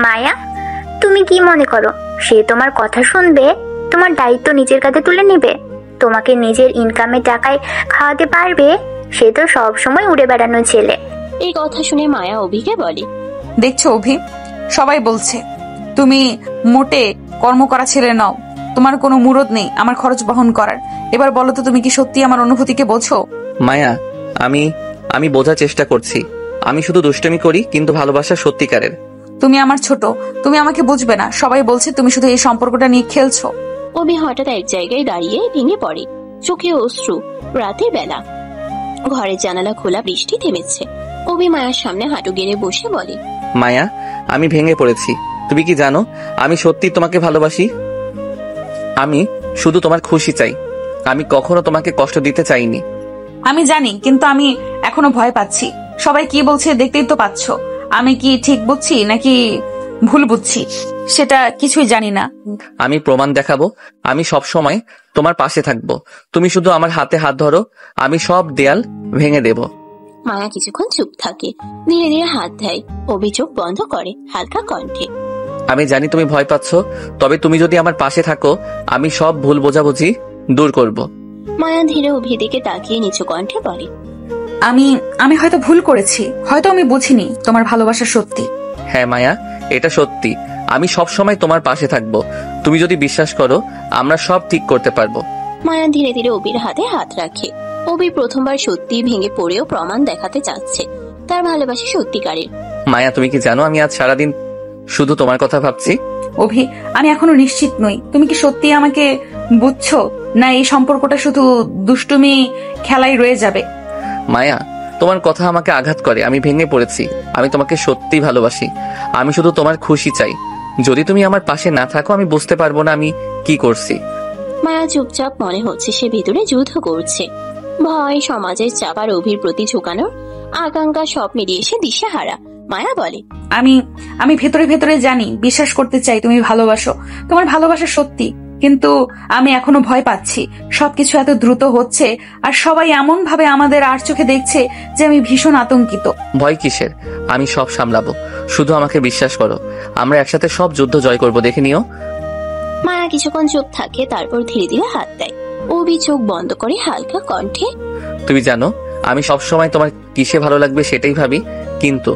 মায়া, তুমি কি মনে করো সে তোমার কথা শুনবে, তোমার দায়িত্ব নিজের কাঁধে তুলে নেবে, তোমাকে নিজের ইনকামের টাকায় খাওয়াতে পারবে? সে তো সব সময় উড়ে বেড়ানো ছেলে। এই কথা শুনে মায়া অভিকে বলে, দেখছো অভি, সবাই বলছে তুমি মোটে কর্ম করা ছেলে নও। তোমার কোনো মুরদ নেই আমার খরচ বহন করার। এবার বলো তো, তুমি কি সত্যি আমার অনুভূতিকে বোঝো? মায়া, আমি বোঝার চেষ্টা করছি। আমি শুধু দুষ্টুমি করি, কিন্তু ভালোবাসা সত্যিকারের। তুমি আমার ছোট, তুমি আমাকে বুঝবে না। সবাই বলছে তুমি শুধু এই সম্পর্কটা নিয়ে খেলছো। অভি হঠাৎ এক জায়গায় দাঁড়িয়ে ভেঙে পড়ে, চোখে অশ্রু। রাতের বেলা, ঘরের জানালা খোলা, বৃষ্টি থেমেছে। অভি মায়ার সামনে হাঁটু গেড়ে বসে বলে, মায়া, আমি ভেঙে পড়েছি। তুমি কি জানো আমি সত্যি তোমাকে ভালোবাসি? আমি শুধু তোমার খুশি চাই, আমি কখনো তোমাকে কষ্ট দিতে চাইনি। আমি জানি, কিন্তু আমি এখনো ভয় পাচ্ছি। সবাই কি বলছে দেখতেই তো পাচ্ছ। আমি কি ঠিক বুঝছি নাকি ভুল বুঝছি সেটা কিছুই জানি না। আমি প্রমাণ দেখাবো, আমি সব সময় তোমার পাশে থাকবো। তুমি শুধু আমার হাতে হাত ধরো, আমি সব দেয়াল ভেঙে দেব। মায়া কিছুক্ষণ চুপ থাকে, ধীরে ধীরে হাত দেয়। অভিযোগ বন্ধ করে হালকা কণ্ঠে। আমি জানি তুমি ভয় পাচ্ছ, তবে তুমি যদি আমার পাশে থাকো আমি সব ভুল বোঝাবুঝি দূর করব। মায়া ধীরে অভির দিকে তাকিয়ে নিচু কণ্ঠে বলে, আমি হয়তো ভুল করেছি, হয়তো আমি বুঝিনি তোমার ভালোবাসা সত্যি। হ্যাঁ মায়া, এটা সত্যি। আমি সব সময় তোমার পাশে থাকবো। তুমি যদি বিশ্বাস করো আমরা সব ঠিক করতে পারবো। মায়া ধীরে ধীরে অভির হাতে হাত রাখে। অভি প্রথমবার সত্যি ভেঙে পড়েও প্রমাণ দেখাতে চাচ্ছে তার ভালোবাসা সত্যিকারের। মায়া, তুমি কি জানো আমি আজ সারাদিন শুধু তোমার কথা ভাবছি। অভি, আমি এখনো নিশ্চিত নই তুমি কি সত্যি আমাকে বুঝছো, না এই সম্পর্কটা শুধু দুষ্টুমি খেলাই রয়ে যাবে। মায়া, তোমার কথা আমাকে আঘাত করে। আমি ভেঙে পড়েছি। আমি তোমাকে সত্যি ভালোবাসি। আমি শুধু তোমার খুশি চাই। যদি তুমি আমার পাশে না থাকো আমি বুঝতে পারবো না আমি কি করছি। মায়া চুপচাপ, মনে হচ্ছে সে ভিতরে যুদ্ধ করছে। ভয়, সমাজের চাপ আর অভির প্রতি ঝুঁকানোর আকাঙ্ক্ষা সব মিলিয়ে এসে দিশেহারা। মায়া বলে, আমি ভেতরে ভেতরে জানি, বিশ্বাস করতে চাই তুমি ভালোবাসো, তোমার ভালোবাসা সত্যি, কিন্তু আমি এখনো ভয় পাচ্ছি। সবকিছু এত দ্রুত হচ্ছে আর সবাই এমন ভাবে আমাদের আর চোখে দেখছে যে আমি ভীষণ আতঙ্কিত। ভয় কিসের? আমি সব সামলাবো, শুধু আমাকে বিশ্বাস করো। আমরা একসাথে সব যুদ্ধ জয় করব, দেখে নিও। মায়া কিছুক্ষণ চুপ থাকে, তারপর ধীরে ধীরে হাত দেয়। অভি চোখ বন্ধ করে হালকা কণ্ঠে, তুমি জানো আমি সব সময় তোমার কিসে ভালো লাগবে সেটাই ভাবি, কিন্তু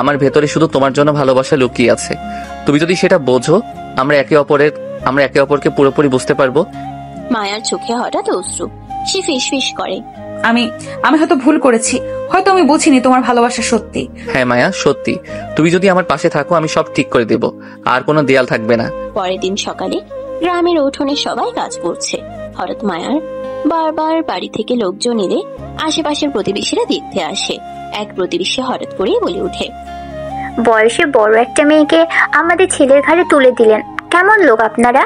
আমার ভেতরে শুধু তোমার জন্য ভালোবাসা লুকিয়ে আছে। তুমি যদি সেটা বোঝো আমরা একে অপরকে পুরোপুরি বুঝতে পারবো। মায়ার চোখে হঠাৎ অশ্রু। সে ফিসফিস করে, আমি হয়তো ভুল করেছি, হয়তো আমি বুঝিনি তোমার ভালোবাসা সত্যি। হ্যাঁ মায়া, সত্যি। তুমি যদি আমার পাশে থাকো আমি সব ঠিক করে দেব, আর কোনো দেয়াল থাকবে না। পরের দিন সকালে গ্রামের উঠোনে সবাই কাজ করছে। হঠাৎ মায়ার বারবার বাড়ি থেকে লোকজন এলে আশেপাশের প্রতিবেশীরা দেখতে আসে। এক প্রতিবেশী হঠাৎ করেই বলে ওঠে, বয়সে বড় একটা মেয়েকে আমাদের ছেলের ঘাড়ে তুলে দিলেন, কেমন লোক আপনারা?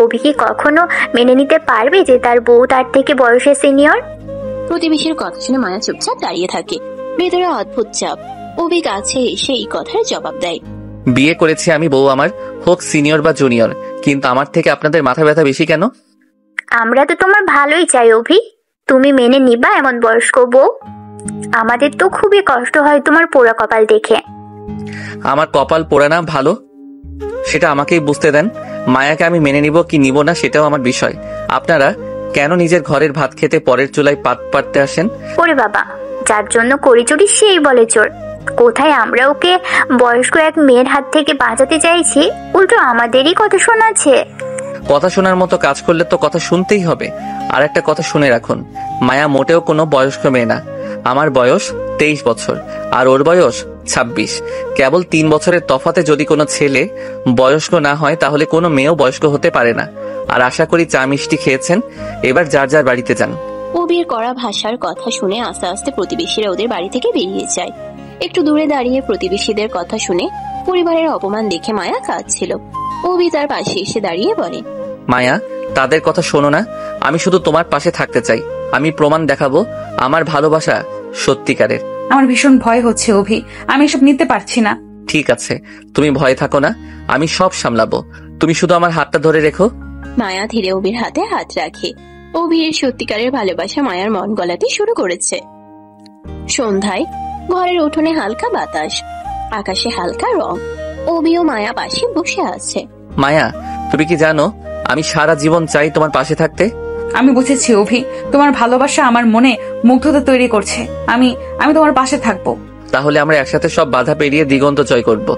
অভি কি কখনো মেনে নিতে পারবে যে তার বউ তার থেকে বয়সে সিনিয়র? প্রতিবেশীর কথা শুনে মায়া চুপচাপ দাঁড়িয়ে থাকে। ভেতরে অদ্ভুত চাপ। অভি কাছে এসে এই কথার জবাব দেয়, বিয়ে করেছি আমি, বউ আমার হোক সিনিয়র বা জুনিয়র, কিন্তু আমার থেকে আপনাদের মাথা ব্যথা বেশি কেন? আমরা তো তোমার ভালোই চাই অভি, তুমি মেনে নিবা এমন বয়স্ক বউ? আমাদের তো খুবই কষ্ট হয় তোমার পোড়া কপাল দেখে। আমার কপাল পোড়া না ভালো সেটা আমাকেই বুঝতে দেন। মায়াকে আমি মেনে নিব কি নিব না সেটাও আমার বিষয়। আপনারা কেন নিজের ঘরের ভাত খেতে পরের চুলায় পাত পাততে আসেন? ওরে বাবা, যার জন্য করি চুরি সেই বলে চোর। কোথায় আমরা ওকে বয়স্ক এক মেয়ের হাত থেকে বাঁচাতে চাইছি, উল্টো আমাদেরই কথা শোনাচ্ছে। কথা শোনার মতো কাজ করলে তো কথা শুনতেই হবে। আর একটা কথা শুনে রাখুন, মায়া মোটেও কোনো বয়স্ক মেয়ে না। আমার বয়স 23 বছর আর ওর বয়স 26। কেবল 3 বছরের তফাতে যদি কোনো ছেলে বয়স্ক না হয় তাহলে কোনো মেয়েও বয়স্ক হতে পারে না। আর আশা করি চা মিষ্টি খেয়েছেন, এবার যার যার বাড়িতে যান। অভির কড়া ভাষার কথা শুনে আস্তে আস্তে প্রতিবেশীরা ওদের বাড়ি থেকে বেরিয়ে যায়। একটু দূরে দাঁড়িয়ে প্রতিবেশীদের কথা শুনে পরিবারের অপমান দেখে মায়া কাঁদছিল। অভি তার পাশে এসে দাঁড়িয়ে বলে, মায়া, তাদের কথা শোনো না, আমি শুধু তোমার পাশে থাকতে চাই। আমি প্রমাণ দেখাবো আমার ভালোবাসা সত্যিকারের। আমার ভীষণ ভয় হচ্ছে অভি, আমি এসব নিতে পারছি না। ঠিক আছে, তুমি ভয় থাকো না, আমি সব সামলাবো। তুমি শুধু আমার হাতটা ধরে রেখো। মায়া ধীরে অভির হাতে হাত রাখে। অভির সত্যিকারের ভালোবাসা মায়ার মন গলাতে শুরু করেছে। সন্ধ্যায় ঘরের উঠোনে হালকা বাতাস, আকাশে হালকা রং। অভি ও মায়া পাশে বসে আছে। মায়া, তুমি কি জানো আমি সারা জীবন চাই তোমার পাশে থাকতে। আমি বুঝেছি অভি, তোমার ভালোবাসা আমার মনে মুগ্ধতা তৈরি করছে। আমি তোমার পাশে থাকবো। তাহলে আমরা একসাথে সব বাধা পেরিয়ে দিগন্ত জয় করব।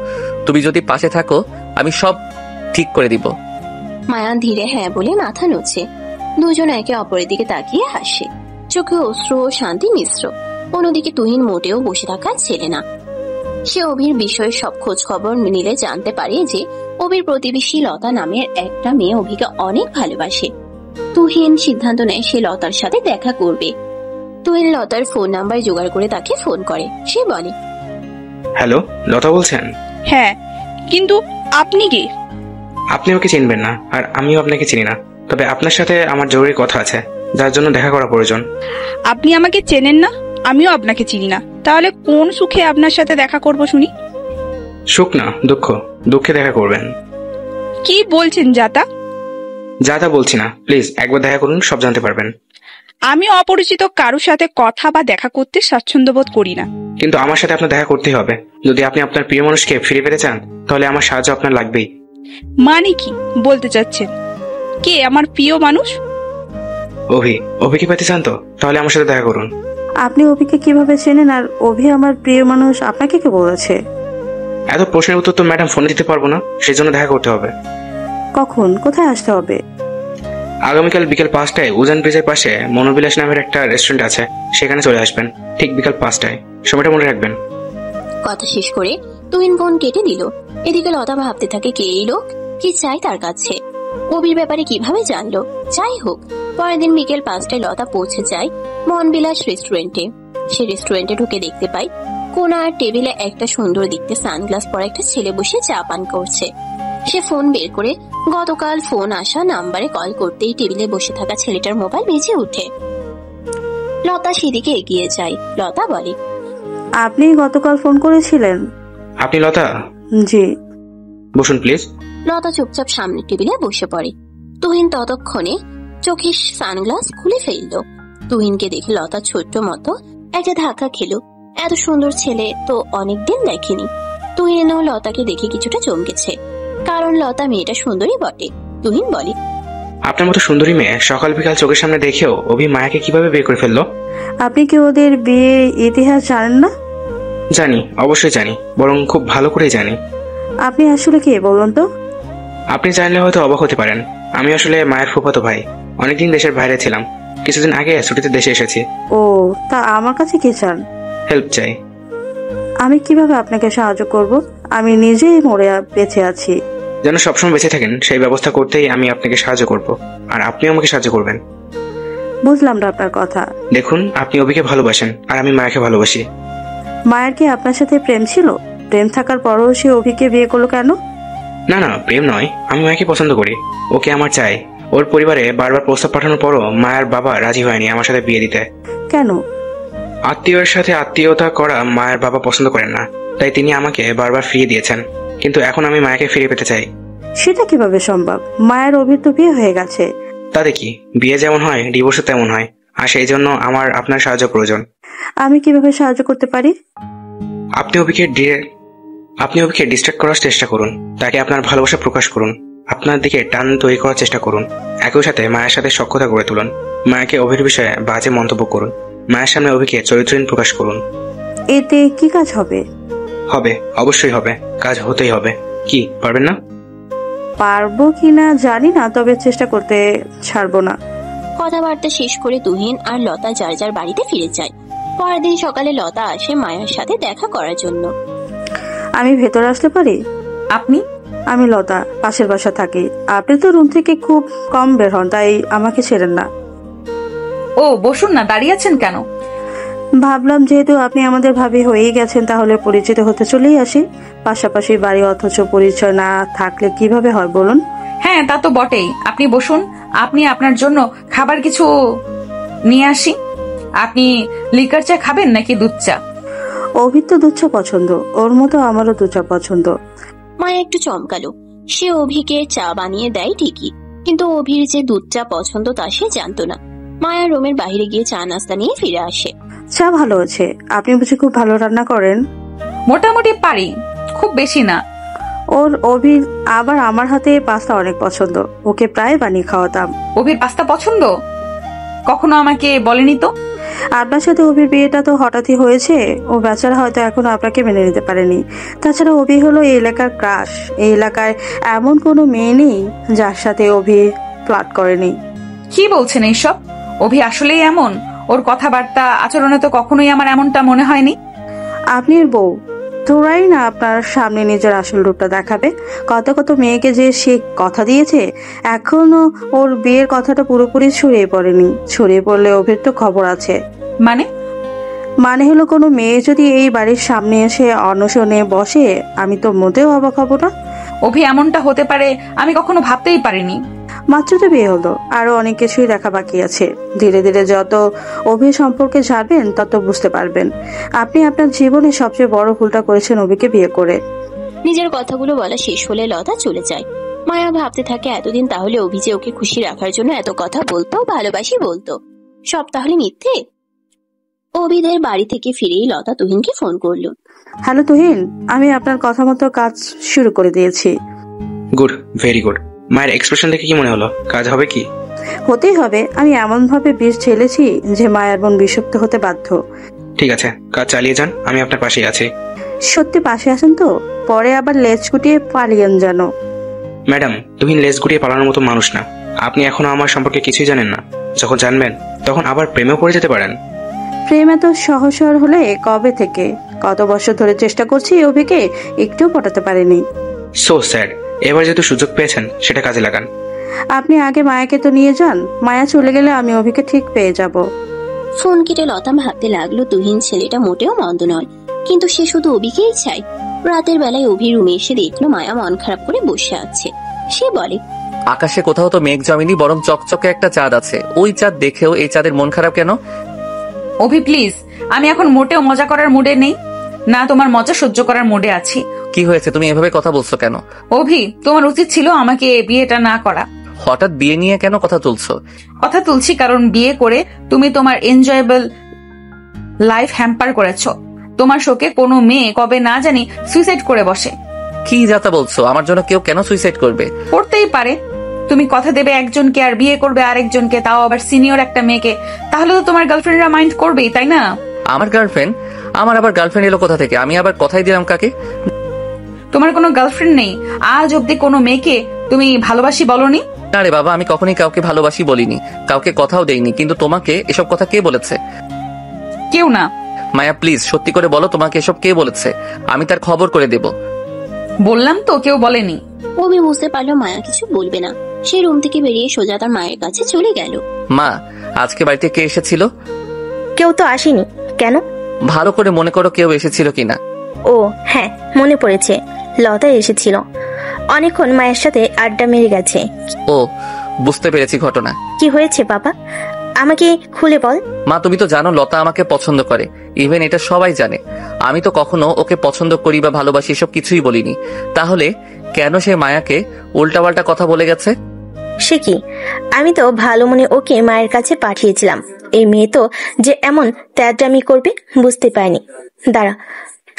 তুমি যদি পাশে থাকো আমি সব ঠিক করে দিব। মায়া ধীরে হ্যাঁ বলে মাথা নোচে। দুজন একে অপরের দিকে তাকিয়ে হাসে, চোখে অশ্রু ও শান্তি মিশ্র। অন্যদিকে তুহিন মোটেও বসে থাকা ছেলে না। সে অভির বিষয়ে সব খোঁজ খবর নিলে জানতে পারে যে অভির প্রতিবেশী লতা নামের একটা মেয়ে অভিকে অনেক ভালোবাসে। তুহিন সিদ্ধান্ত নেয় সে লতার সাথে দেখা করবে। তুহিন লতার ফোন নাম্বার জোগাড় করে তাকে ফোন করে। সে বলে, হ্যালো, লতা বলছেন? হ্যাঁ, কিন্তু আপনি কি? আপনি আমাকে চিনবেন না, আর আমিও আপনাকে চিনি না। তবে আপনার সাথে আমার জরুরি কথা আছে, যার জন্য দেখা করা প্রয়োজন। আপনি আমাকে চেনেন না, আমিও আপনাকে চিনি না, তাহলে কোন সুখে আপনার সাথে দেখা করব শুনি? সুখ না, দুঃখ। দুঃখে দেখা করবেন। কি বলছেন যাতা? যা তা বলছি না, প্লিজ একবার দেখা করুন, সব জানতে পারবেন। আমি অপরিচিত কারোর সাথে কথা বা দেখা করতে স্বাচ্ছন্দ্য বোধ করি না। কিন্তু আমার সাথে আপনার দেখা করতেই হবে। যদি আপনি আপনার প্রিয় মানুষকে ফিরে পেতে চান, তাহলে আমার সাহায্য আপনার লাগবেই। মানে কি বলতে চাচ্ছেন? কে আমার প্রিয় মানুষ? অভিকে পেতে চান তো? তাহলে আমার সাথে দেখা করুন। আপনি অভিকে কিভাবে চেনেন, আর অভি আমার প্রিয় মানুষ আপনাকে কে বলেছে? এত প্রশ্নের উত্তর তো ম্যাডাম ফোনে দিতে পারবো না, সেই জন্য দেখা করতে হবে। কখন, কোথায় আসতে হবে? আগামীকাল বিকেল 5টায় উজান ব্রিজের পাশে মনোবিলাস নামের একটা রেস্টুরেন্ট আছে, সেখানে চলে আসবেন ঠিক বিকাল 5টায়। সময়টা মনে রাখবেন। কথা শেষ করে তুহিন ফোন কেটে দিল। এদিকে লতা ভাবতে থাকে, কে এই লোক, কি চাই তার কাছে, অভির ব্যাপারে কিভাবে জানলো। যাই হোক, পরের দিন বিকেল 5টায় লতা পৌঁছে যায় মনবিলাস রেস্টুরেন্টে। সে রেস্টুরেন্টে ঢুকে দেখতে পায় কোনার টেবিলে একটা সুন্দর দেখতে সানগ্লাস পরা একটা ছেলে বসে চা পান করছে। সে ফোন বের করে গতকাল ফোন আসা নাম্বারে কল করতেই টেবিলে বসে থাকা ছেলেটার মোবাইল বেজে ওঠে। লতা সেদিকে এগিয়ে যায়। লতা বলে, আপনি গতকাল ফোন করেছিলেন? আপনি লতা? জি। বসুন প্লিজ। লতা চুপচাপ সামনের টেবিলে বসে পড়ে। তুহিন ততক্ষণে চোখের সানগ্লাস খুলে ফেললো। তুহিনকে দেখে লতা ছোট্ট মতো একটা ধাক্কা খেলো। এত সুন্দর ছেলে তো অনেকদিন দেখেনি। তুহিনও লতাকে দেখে কিছুটা চমকেছে, কারণ লতা মেয়েটা সুন্দরী বটে। তুহিন বলে, আপনার মতো সুন্দরী মেয়ে সকাল বিকাল চোখের সামনে দেখেও অভি মায়াকে কিভাবে বের করে ফেললো? আপনি কি ওদের বিয়ে ইতিহাস জানেন না? জানি, অবশ্যই জানি, বরং খুব ভালো করে জানি। আপনি আসলে কে বলুন তো? আপনি জানলে হয়তো অবাক হতে পারেন। আমি আসলে মায়ের ফুফাতো ভাই। অনেকদিন দেশের বাইরে ছিলাম, কিছুদিন আগে ছুটিতে দেশে এসেছি। ও, তা আমার কাছে কি চান? হেল্প চাই। আমি কিভাবে আপনাকে সাহায্য করব? আমি নিজেই মরে বেঁচে আছি। যেন সবসময় বেঁচে থাকেন সেই ব্যবস্থা করতেই আমি আপনাকে সাহায্য করব, আর আপনিও আমাকে সাহায্য করবেন। বুঝলাম না আপনার কথা। দেখুন, আপনি অভিকে ভালোবাসেন, আর আমি মায়াকে ভালোবাসি। মায়ের কি আপনার সাথে প্রেম ছিল? প্রেম থাকার পরও সে অভিকে বিয়ে করলো কেন? না না, প্রেম নয়, আমি মায়াকে পছন্দ করি, ওকে আমার চাই। ওর পরিবারে বারবার প্রস্তাব পাঠানোর পরও মায়ের বাবা রাজি হয়নি আমার সাথে বিয়ে দিতে। কেন? আত্মীয়ের সাথে আত্মীয়তা করা মায়ের বাবা পছন্দ করেন না, তাই তিনি আমাকে বারবার ফিরিয়ে দিয়েছেন। কিন্তু এখন আমি মায়াকে ফিরে পেতে চাই। সেটা কিভাবে সম্ভব? মায়ের অভির তো বিয়ে হয়ে গেছে। তাতে কি, বিয়ে যেমন হয় ডিভোর্সও তেমন হয়, আর সেই জন্য আমার আপনার সাহায্য প্রয়োজন। আমি কিভাবে সাহায্য করতে পারি? আপনি অভিকে ডিস্ট্রাক্ট করার চেষ্টা করুন, তাকে আপনার ভালোবাসা প্রকাশ করুন, আপনার দিকে টান তৈরি করার চেষ্টা করুন। একই সাথে মায়ের সাথে সখ্যতা গড়ে তুলুন। মায়াকে অভির বিষয়ে বাজে মন্তব্য করুন। মায়ের সামনে অভিকে চরিত্রহীন প্রকাশ করুন। এতে কি কাজ হবে? হবে, অবশ্যই হবে, কাজ হতেই হবে। কি পারবেন না? পারবো কিনা জানি না, তবে চেষ্টা করতে ছাড়বো না। কথাবার্তা শেষ করে তুহিন আর লতা যার যার বাড়িতে ফিরে যায়। পরের দিন সকালে লতা আসে মায়ের সাথে দেখা করার জন্য। আমি ভেতরে আসতে পারি? আপনি? আমি লতা, পাশের বাসা থাকি। আপনি তো রুম থেকে খুব কম বের হন, তাই আমাকে ছেড়েন না। ও, বসুন না, দাঁড়িয়ে আছেন কেন? ভাবলাম যেহেতু আপনি আমাদের ভাবি হয়েই গেছেন, তাহলে পরিচিত হতে চলেই আসি। পাশাপাশি বাড়ি, অথচ পরিচয় না থাকলে কিভাবে হয় বলুন? হ্যাঁ, তা তো বটেই। আপনি বসুন, আপনি আপনার জন্য খাবার কিছু নিয়ে আসি। আপনি লিকার চা খাবেন নাকি দুধ চা? অভির তো দুধ চা পছন্দ, ওর মতো আমারও দুধ চা পছন্দ। মায়া একটু চমকালো। সে অভিকে চা বানিয়ে দেয় ঠিকই, কিন্তু অভির যে দুধ চা পছন্দ তা সে জানতো না। মায়া রুমের বাইরে গিয়ে চা নাস্তা নিয়ে ফিরে আসে। চা ভালো আছে। আপনি বুঝি খুব ভালো রান্না করেন? মোটামুটি পারি, খুব বেশি না। ওর অভির আবার আমার হাতে পাস্তা অনেক পছন্দ, ওকে প্রায় বানিয়ে খাওয়াতাম। অভির পাস্তা পছন্দ? কখনো আমাকে বলেনি তো। আপনার সাথে অভির বিয়েটা তো হঠাৎই হয়েছে, ও বেচারা হয়তো এখনো আপনাকে মেনে নিতে পারেনি। তাছাড়া অভি হলো এই এলাকার ক্রাশ। এই এলাকায় এমন কোনো মেয়ে নেই যার সাথে অভি ফ্লার্ট করেনি। কি বলছেন এইসব? অভি আসলেই এমন? ওর কথাবার্তা আচরণে তো কখনোই আমার এমনটা মনে হয়নি। আপনি এর বউ, তোরাই না আপনার সামনে নিজের আসল রূপটা দেখাবে। কত কত মেয়েকে যে সে কথা দিয়েছে, এখনো ওর বিয়ের কথাটা পুরোপুরি ছড়িয়ে পড়েনি। ছড়িয়ে পড়লে অভির তো খবর আছে। মানে হলো কোনো মেয়ে যদি এই বাড়ির সামনে এসে অনশনে বসে, আমি তো মোটেও অবাক হব না। অভি এমনটা হতে পারে আমি কখনো ভাবতেই পারিনি। মাত্র তো বিয়ে হলো, আরো অনেক কিছুই দেখা বাকি আছে। ধীরে ধীরে যত অভি সম্পর্কে জানবেন তত বুঝতে পারবেন আপনি আপনার জীবনে সবচেয়ে বড় ভুলটা করেছেন অভিকে বিয়ে করে। নিজের কথাগুলো বলা শেষ হলে লতা চলে যায়। মায়া ভাবতে থাকে এতদিন তাহলে অভি যে ওকে খুশি রাখার জন্য এত কথা বলতো, ভালোবাসি বলতো, সব তাহলে মিথ্যে। অভিদের বাড়ি থেকে ফিরেই লতা তুহিনকে ফোন করলো। হ্যালো তুহিন, আমি আপনার কথা মতো কাজ শুরু করে দিয়েছি। Good, very good. মায়ের এক্সপ্রেশন দেখে কি মনে হলো, কাজ হবে কি? হতেই হবে। আমি এমন ভাবে বিষ ঢেলেছি যে মায়ের বোন বিষাক্ত হতে বাধ্য। ঠিক আছে, কাজ চালিয়ে যান, আমি আপনার পাশেই আছি। সত্যি পাশে আছেন তো? পরে আবার লেজ গুটিয়ে পালিয়েন যেন। ম্যাডাম, তুহিন লেজ গুটিয়ে পালানোর মতো মানুষ না। আপনি এখনো আমার সম্পর্কে কিছুই জানেন না। যখন জানবেন তখন আবার প্রেমেও পড়ে যেতে পারেন। প্রেম এত সহজ হলে কবে থেকে? কত বছর ধরে চেষ্টা করছি অভিকে, একটু পটাতে পারিনি। So sad. এবার যেহেতু সুযোগ পেয়েছেন সেটা কাজে লাগান। আপনি আগে মায়াকে তো নিয়ে যান, মায়া চলে গেলে আমি অভিকে ঠিক পেয়ে যাব। ফোন কেটে লতা ভাবতে লাগলো তুহিন ছেলেটা মোটেও মন্দ নয়, কিন্তু সে শুধু অভিকেই চায়। রাতের বেলায় অভি রুমে এসে দেখলো মায়া মন খারাপ করে বসে আছে। সে বলে, আকাশে কোথাও তো মেঘ জমেনি, বরং চকচকে একটা চাঁদ আছে। ওই চাঁদ দেখেও এই চাঁদের মন খারাপ কেন? অভি প্লিজ, আমি এখন মোটেও মজা করার মুডে নেই, না তোমার মজা সহ্য করার মুডে আছি। কি হয়েছে, তুমি এভাবে কথা বলছো কেন? অভি, তোমার উচিত ছিল আমাকে বিয়েটা না করা। হঠাৎ বিয়ে নিয়ে কেন কথা তুলছো? কথা তুলছি কারণ বিয়ে করে তুমি তোমার এনজয়েবল লাইফ হ্যাম্পার করেছো। তোমার শোকে কোনো মেয়ে কবে না জানি সুইসাইড করে বসে। কি যাতা বলছো? আমার জন্য কেউ কেন সুইসাইড করবে? করতেই পারে। তুমি কথা দেবে একজনকে আর বিয়ে করবে আরেকজনকে, তাও আবার সিনিয়র একটা মেয়েকে, তাহলে তো তোমার গার্লফ্রেন্ডরা মাইন্ড করবেই, তাই না? আমার গার্লফ্রেন্ড? আমার আবার গার্লফ্রেন্ড এলো কোথা থেকে? আমি আবার কথাই দিলাম কাকে? তোমার কোনো গার্লফ্রেন্ড নেই? আজ অব্দি কোনো মেয়েকে তুমি ভালোবাসি বলনি? না রে বাবা, আমি কখনই কাউকে ভালোবাসি বলিনি, কাউকে কথাও দেইনি। কিন্তু তোমাকে এসব কথা কে বলেছে? কেউ না। মায়া প্লিজ সত্যি করে বলো, তোমাকে এসব কে বলেছে? আমি তার খবর করে দেব। বললাম তো কেউ বলেনি। অভি বুঝতে পারলো মায়া কিছু বলবে না। সে রুম থেকে বেরিয়ে সোজা তার মায়ের কাছে চলে গেল। মা, আজকে বাড়িতে কে এসেছিল? কেউ তো আসেনি। কেন? ভালো করে মনে করো কেউ এসেছিল কিনা। ও হ্যাঁ, মনে পড়েছে, লতা এসেছিল। অনেকক্ষণ মায়ের সাথে আড্ডা মেরে গেছে। ও, বুঝতে পেরেছি ঘটনা। কি হয়েছে বাবা, আমাকে খুলে বল। মা, তুমি তো জানো লতা আমাকে পছন্দ করে, ইভেন এটা সবাই জানে। আমি তো কখনো ওকে পছন্দ করি বা ভালোবাসি এসব কিছুই বলিনি। তাহলে কেন সে মায়াকে উল্টাপাল্টা কথা বলে গেছে? সে কি, আমি তো ভালো মনে ওকে মায়ের কাছে পাঠিয়েছিলাম। এই মেয়ে তো যে এমন ত্যাডামি করবে বুঝতে পারিনি। দাঁড়া,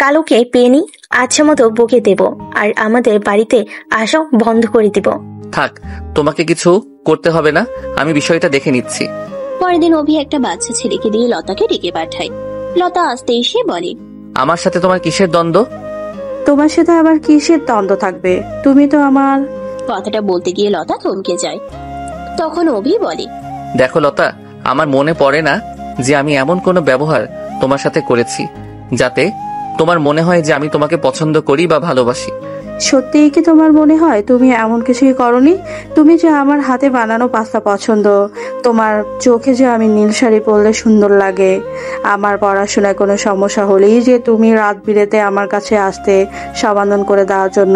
কালোকে পেয়ে নি, আচ্ছা মতো বকে দেব, আর আমাদের বাড়িতে আসা বন্ধ করে দিব। থাক, তোমাকে কিছু করতে হবে না, আমি বিষয়টা দেখে নিচ্ছি। পরের দিন অভি একটা বাচ্চা ছেলেকে দিয়ে লতাকে ডেকে পাঠায়। লতা আসতে এসে বলে, আমার সাথে তোমার কিসের দ্বন্দ্ব? তোমার সাথে আবার কিসের দ্বন্দ্ব থাকবে? তুমি তো আমার। কথাটা বলতে গিয়ে লতা থমকে যায়। তখন অভি বলে, দেখো লতা, আমার মনে পড়ে না যে আমি এমন কোনো ব্যবহার তোমার সাথে করেছি যাতে তোমার মনে হয় যে আমি তোমাকে পছন্দ করি বা ভালোবাসি। সত্যিই কি তোমার মনে হয় তুমি এমন কিছুই করনি? তুমি যে আমার হাতে বানানো পাস্তা পছন্দ, তোমার চোখে যে আমি নীল শাড়ি পরলে সুন্দর লাগে, আমার পড়াশোনায় কোনো সমস্যা হলেই যে তুমি রাত বিরেতে আমার কাছে আসতে সমাধান করে দেওয়ার জন্য,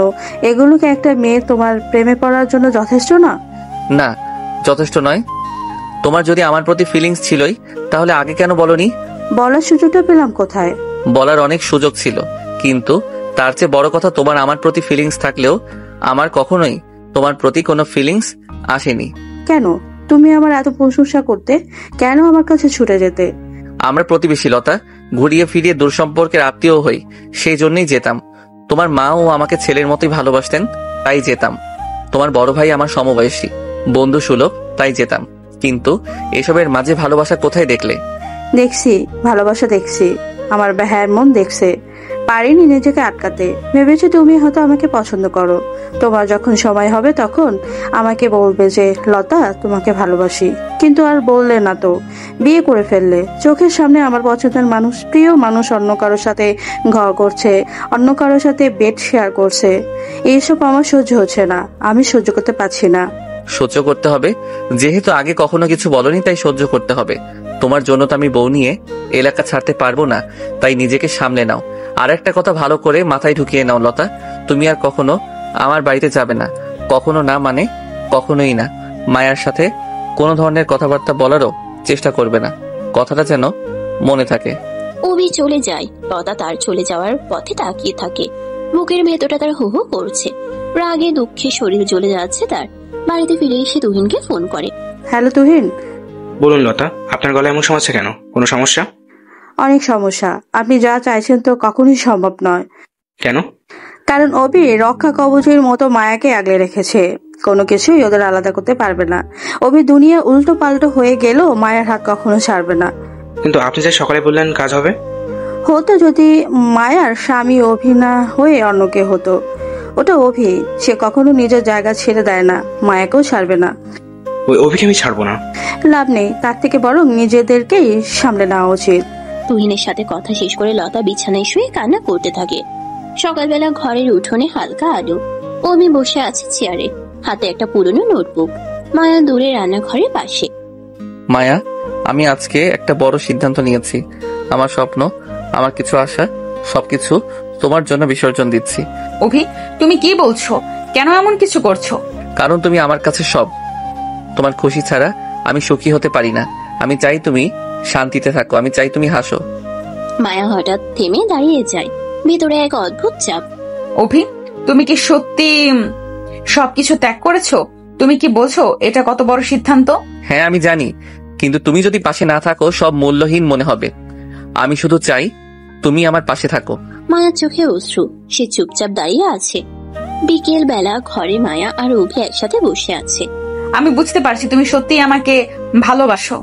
এগুলোকে একটা মেয়ে তোমার প্রেমে পড়ার জন্য যথেষ্ট না? না, যথেষ্ট নয়। তোমার যদি আমার প্রতি ফিলিংস ছিলই তাহলে আগে কেন বলনি? বলার সুযোগটা পেলাম কোথায়? বলার অনেক সুযোগ ছিল, কিন্তু তার চেয়ে বড় কথা তোমার আমার প্রতি ফিলিংস থাকলেও আমার কখনোই তোমার প্রতি কোনো ফিলিংস আসেনি। কেন? তুমি আমার এত প্রশংসা করতে, কেন আমার কাছে ছুটে যেতে? আমরা প্রতিবেশী লতা, ঘুরিয়ে ফিরিয়ে দূর সম্পর্কের আত্মীয় হই, সেই জন্যই যেতাম। তোমার মাও আমাকে ছেলের মতোই ভালোবাসতেন, তাই যেতাম। তোমার বড় ভাই আমার সমবয়সী, বন্ধু সুলভ, তাই যেতাম। কিন্তু এসবের মাঝে ভালোবাসা কোথায় দেখলে? দেখছি, ভালোবাসা দেখছি, আমার বেহায় মন দেখছে। পারিনি নিজেকে আটকাতে। ভেবেছি তুমি হয়তো আমাকে পছন্দ করো। তোমার যখন সময় হবে তখন আমাকে বলবে যে লতা তোমাকে ভালোবাসি, কিন্তু আর বললে না তো। বিয়ে করে ফেললে, চোখের সামনে আমার পছন্দের মানুষ, প্রিয় মানুষ অন্য কারোর সাথে ঘর করছে, অন্য কারোর সাথে বেড শেয়ার করছে। এইসব আমার সহ্য হচ্ছে না, আমি সহ্য করতে পারছি না। সহ্য করতে হবে? যেহেতু আগে কখনো কিছু বলনি তাই সহ্য করতে হবে। তোমার জন্য তো আমি বউ নিয়ে এলাকা ছাড়তে পারবো না, তাই নিজেকে সামলে নাও। আর একটা কথা ভালো করে মাথায় ঢুকিয়ে নাও লতা, তুমি আর কখনো আমার বাড়িতে যাবে না, কখনো না, মানে কখনোই না। মায়ার সাথে কোনো ধরনের কথাবার্তা বলারও চেষ্টা করবে না, কথাটা যেন মনে থাকে। অভি চলে যায়। লতা তার চলে যাওয়ার পথে তাকিয়ে থাকে। বুকের ভেতরটা তার হু হু করছে, রাগে দুঃখে শরীর জ্বলে যাচ্ছে তার। বাড়িতে ফিরে এসে তুহিনকে ফোন করে। হ্যালো তুহিন। বলুন লতা, আপনার গলায় এমন সমস্যা কেন? কোনো সমস্যা? অনেক সমস্যা। আপনি যা চাইছেন তো কখনোই সম্ভব নয়। কেন? কারণ অভি রক্ষা কবচের মতো মায়াকে আগলে রেখেছে, কোনো কিছুই ওদের আলাদা করতে পারবে না। অভি দুনিয়া উল্টো পাল্টো হয়ে গেলেও মায়ের হাত কখনো ছাড়বে না। কিন্তু আপনি যে সকালে বললেন কাজ হবে। হতো যদি মায়ার স্বামী অভি না হয়ে অন্য কে হতো। ওটা অভি, সে কখনো নিজের জায়গা ছেড়ে দেয় না, মায়াকেও ছাড়বে না। ওই অভিকে আমি ছাড়বো না। লাভ নেই, তার থেকে বরং নিজেদেরকেই সামলে নেওয়া উচিত। তুহিনের সাথে কথা শেষ করে লতা বিছানায় শুয়ে কান্না করতে থাকে। সকালবেলা ঘরের উঠোনে হালকা আলো। অভি বসে আছে চেয়ারে, হাতে একটা পুরনো নোটবুক। মায়া দূরে রান্নাঘরের পাশে। মায়া, আমি আজকে একটা বড় সিদ্ধান্ত নিয়েছি। আমার স্বপ্ন, আমার কিছু আশা, সবকিছু তোমার জন্য বিসর্জন দিচ্ছি। অভি, তুমি কি বলছো? কেন এমন কিছু করছো? কারণ তুমি আমার কাছে সব। তোমার খুশি ছাড়া আমি সুখী হতে পারি না। আমি চাই তুমি শান্তিতে থাকো, আমি চাই তুমি হাসো। মায়া হঠাৎ থেমে দাঁড়িয়ে যায়, ভিতরে এক অদ্ভুত চাপ। অভি, তুমি কি সত্যি সবকিছু ত্যাগ করেছো? তুমি কি বলছো এটা কত বড় সিদ্ধান্ত? হ্যাঁ আমি জানি, কিন্তু তুমি যদি পাশে না থাকো সব মূল্যহীন মনে হবে। আমি শুধু চাই তুমি আমার পাশে থাকো। মায়ার চোখে অশ্রু, সে চুপচাপ দাঁড়িয়ে আছে। বিকেল বেলা ঘরে মায়া আর অভি একসাথে বসে আছে। আমি বুঝতে পারছি তুমি সত্যিই আমাকে ভালোবাসো।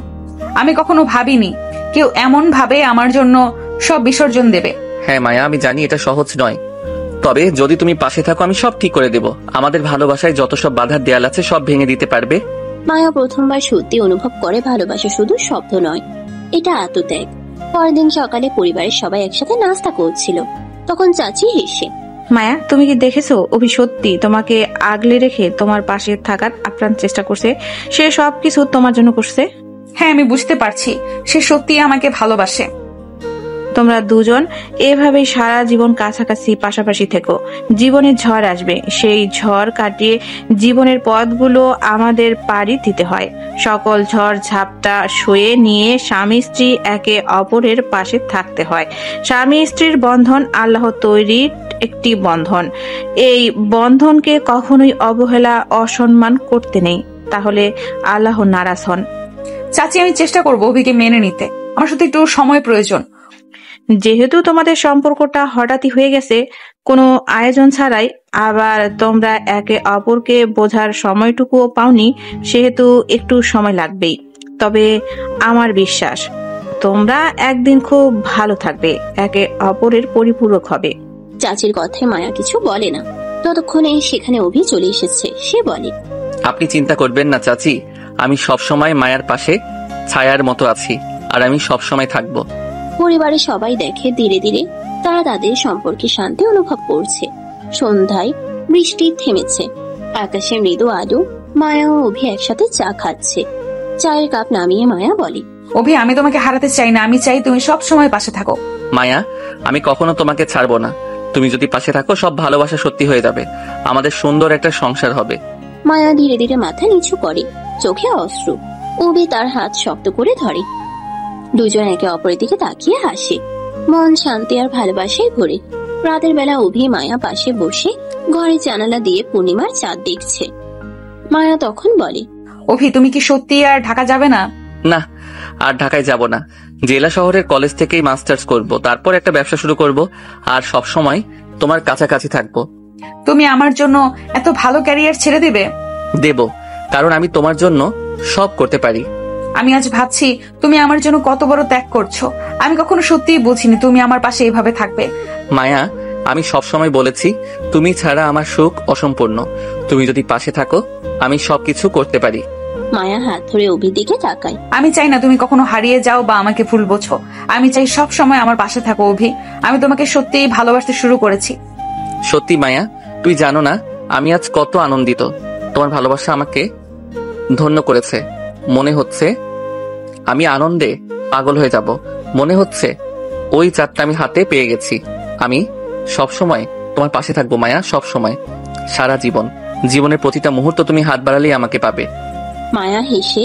আমি কখনো ভাবিনি কেউ এমন ভাবে আমার জন্য সব বিসর্জন দেবে। হ্যাঁ মায়া, আমি জানি এটা সহজ নয়, তবে যদি তুমি পাশে থাকো আমি সব ঠিক করে দেব। আমাদের ভালোবাসায় যত সব বাধার দেয়াল আছে সব ভেঙে দিতে পারবে। মায়া প্রথমবার সত্যি অনুভব করে ভালোবাসা শুধু শব্দ নয়, এটা আত্মত্যাগ। পরদিন সকালে পরিবারের সবাই একসাথে নাস্তা করছিল, তখন চাচি হেসে, মায়া, তুমি কি দেখেছো অভি সত্যি তোমাকে আগলে রেখে তোমার পাশে থাকার আপ্রাণ চেষ্টা করছে? সে সবকিছু তোমার জন্য করছে। হ্যাঁ আমি বুঝতে পারছি, সে সত্যিই আমাকে ভালোবাসে। তোমরা দুজন এভাবেই সারা জীবন কাছাকাছি পাশাপাশি থেকো। জীবনের ঝড় আসবে, সেই ঝড় কাটিয়ে জীবনের পথগুলো আমাদের পাড়ি দিতে হয়। সকল ঝড় ঝাপটা সয়ে নিয়ে স্বামী স্ত্রী একে অপরের পাশে থাকতে হয়। স্বামী স্ত্রীর বন্ধন আল্লাহ তৈরির একটি বন্ধন। এই বন্ধনকে কখনোই অবহেলা অসম্মান করতে নেই, তাহলে আল্লাহ নারাজ হন। চাচি, আমি চেষ্টা করবো অভিকে মেনে নিতে। আমার সাথে একটু সময় প্রয়োজন। যেহেতু তোমাদের সম্পর্কটা হঠাৎই হয়ে গেছে, কোনো আয়োজন ছাড়াই, আবার তোমরা একে অপরকে বোঝার সময়টুকুও পাওনি, সেহেতু একটু সময় লাগবেই। তবে আমার বিশ্বাস তোমরা একদিন খুব ভালো থাকবে, একে অপরের পরিপূরক হবে। চাচির কথায় মায়া কিছু বলে না। ততক্ষণে সেখানে অভি চলে এসেছে। সে বলে, আপনি চিন্তা করবেন না চাচি, আমি সবসময় মায়ার পাশে ছায়ার মতো আছি, আর আমি সবসময় থাকবো। পরিবারের সবাই দেখে ধীরে ধীরে তারা তাদের সম্পর্কে শান্তি অনুভব করছে। সন্ধ্যায় বৃষ্টি থেমেছে, আকাশে মৃদু আলো। মায়া ও অভি একসাথে চা খাচ্ছে। চায়ের কাপ নামিয়ে মায়া বলে, অভি, আমি তোমাকে হারাতে চাই না, আমি চাই তুমি সব সময় পাশে থাকো। মায়া, আমি কখনো তোমাকে ছাড়বো না। তুমি যদি পাশে থাকো সব ভালোবাসা সত্যি হয়ে যাবে, আমাদের সুন্দর একটা সংসার হবে। মায়া ধীরে ধীরে মাথা নিচু করে, চোখে অশ্রু। অভি তার হাত শক্ত করে ধরে। দুজন একে অপরের দিকে তাকিয়ে হাসে, মন শান্তি আর ভালোবাসায় ভরে। রাতের বেলা অভি মায়া পাশে বসে ঘরে জানালা দিয়ে পূর্ণিমার চাঁদ দেখছে। মায়া তখন বলে, অভি, তুমি কি সত্যি আর ঢাকা যাবে না? না, আর ঢাকায় যাব না। জেলা শহরের কলেজ থেকেই মাস্টার্স করব, তারপর একটা ব্যবসা শুরু করব, আর সব সময় তোমার কাছাকাছি থাকবো। তুমি আমার জন্য এত ভালো ক্যারিয়ার ছেড়ে দিবে? দেব, কারণ আমি তোমার জন্য সব করতে পারি। আমি আজ ভাবছি তুমি আমার জন্য কত বড় ত্যাগ করছো। আমি কখনো সত্যিই বুঝিনি তুমি আমার পাশে এইভাবে থাকবে। মায়া, আমি সবসময় বলেছি তুমি ছাড়া আমার সুখ অসম্পূর্ণ। তুমি যদি পাশে থাকো আমি সবকিছু করতে পারি। মায়া হাত ধরে অভির দিকে তাকায়। আমি চাই না তুমি কখনো হারিয়ে যাও বা আমাকে ভুল বোঝো। আমি চাই সব সময় আমার পাশে থাকো অভি। আমি তোমাকে সত্যিই ভালোবাসতে শুরু করেছি। সত্যি মায়া, তুই জানো না আমি আজ কত আনন্দিত। তোমার ভালোবাসা আমাকে ধন্য করেছে। মনে হচ্ছে আমি আনন্দে পাগল হয়ে যাব। মনে হচ্ছে ওই চাঁদটা আমি হাতে পেয়ে গেছি। আমি সব সময় তোমার পাশে থাকবো মায়া, সব সময়। সারা জীবনের প্রতিটা মুহূর্ত তুমি হাত বাড়ালেই আমাকে পাবে। মায়া হেসে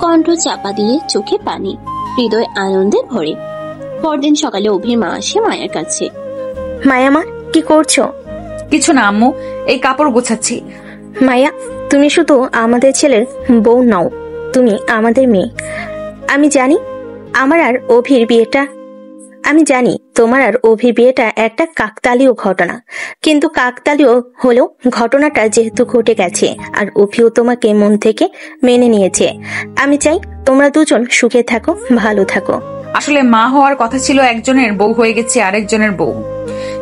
কণ্ঠ চাপা দিয়ে চোখে পানি, হৃদয় আনন্দে ভরে। পরদিন সকালে অভির মা আসে মায়ের কাছে। মায়া মা, কি করছো? কিছু না আম্মু, এই কাপড় গোছাচ্ছি। মায়া, তুমি শুধু আমাদের ছেলের বউ নও, তুমি আমাদের মেয়ে। আমি জানি তোমার আর অভির বিয়েটা একটা কাকতালীয় ঘটনা, কিন্তু কাকতালীয় হলেও ঘটনাটা যেহেতু ঘটে গেছে আর অভিও তোমাকে মন থেকে মেনে নিয়েছে, আমি চাই তোমরা দুজন সুখে থাকো, ভালো থাকো। আসলে মা হওয়ার কথা ছিল একজনের, বউ হয়ে গেছে আরেকজনের বউ।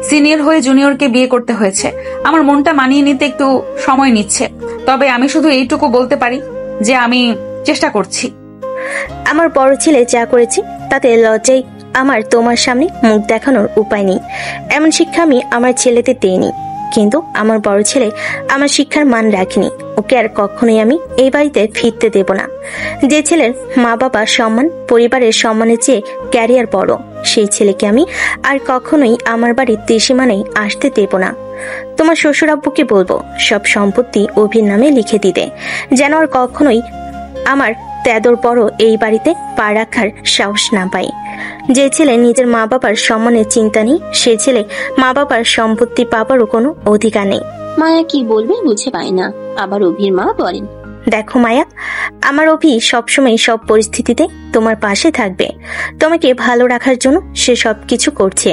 সিনিয়র হয়ে জুনিয়রকে বিয়ে করতে হয়েছে। আমার মনটা মানিয়ে নিতে একটু সময় নিচ্ছে, তবে আমি শুধু এইটুকু বলতে পারি যে আমি চেষ্টা করছি। আমার বড় ছেলে যা করেছে তাতে লজ্জায় আমার তোমার সামনে মুখ দেখানোর উপায় নেই। এমন শিক্ষা আমি আমার ছেলেতে দেইনি, কিন্তু আমার বড় ছেলে আমার শিক্ষার মান রাখেনি। ওকে আর কখনোই আমি এই বাড়িতে ফিরতে দেব না। যে ছেলের মা বাবার সম্মান পরিবারের সম্মানের চেয়ে ক্যারিয়ার বড়, সেই ছেলেকে আমি আর কখনোই আমার বাড়ির ত্রিসীমানায় আসতে দেব না। তোমার শ্বশুর আব্বুকে বলবো সব সম্পত্তি অভির নামে লিখে দিতে, যেন আর কখনোই আমার তেদর বড় এই বাড়িতে পা রাখার সাহস না পাই। যে ছেলে নিজের মা বাবার সম্মানের চিন্তা নেই, সে ছেলে মা বাবার সম্পত্তি পাবারও কোনো অধিকার নেই। মায়া কি বলবে বুঝে পায় না। আবার অভির মা বলেন, দেখো মায়া, আমার অভি সবসময় সব পরিস্থিতিতে তোমার পাশে থাকবে। তোমাকে ভালো রাখার জন্য সে সবকিছু করছে।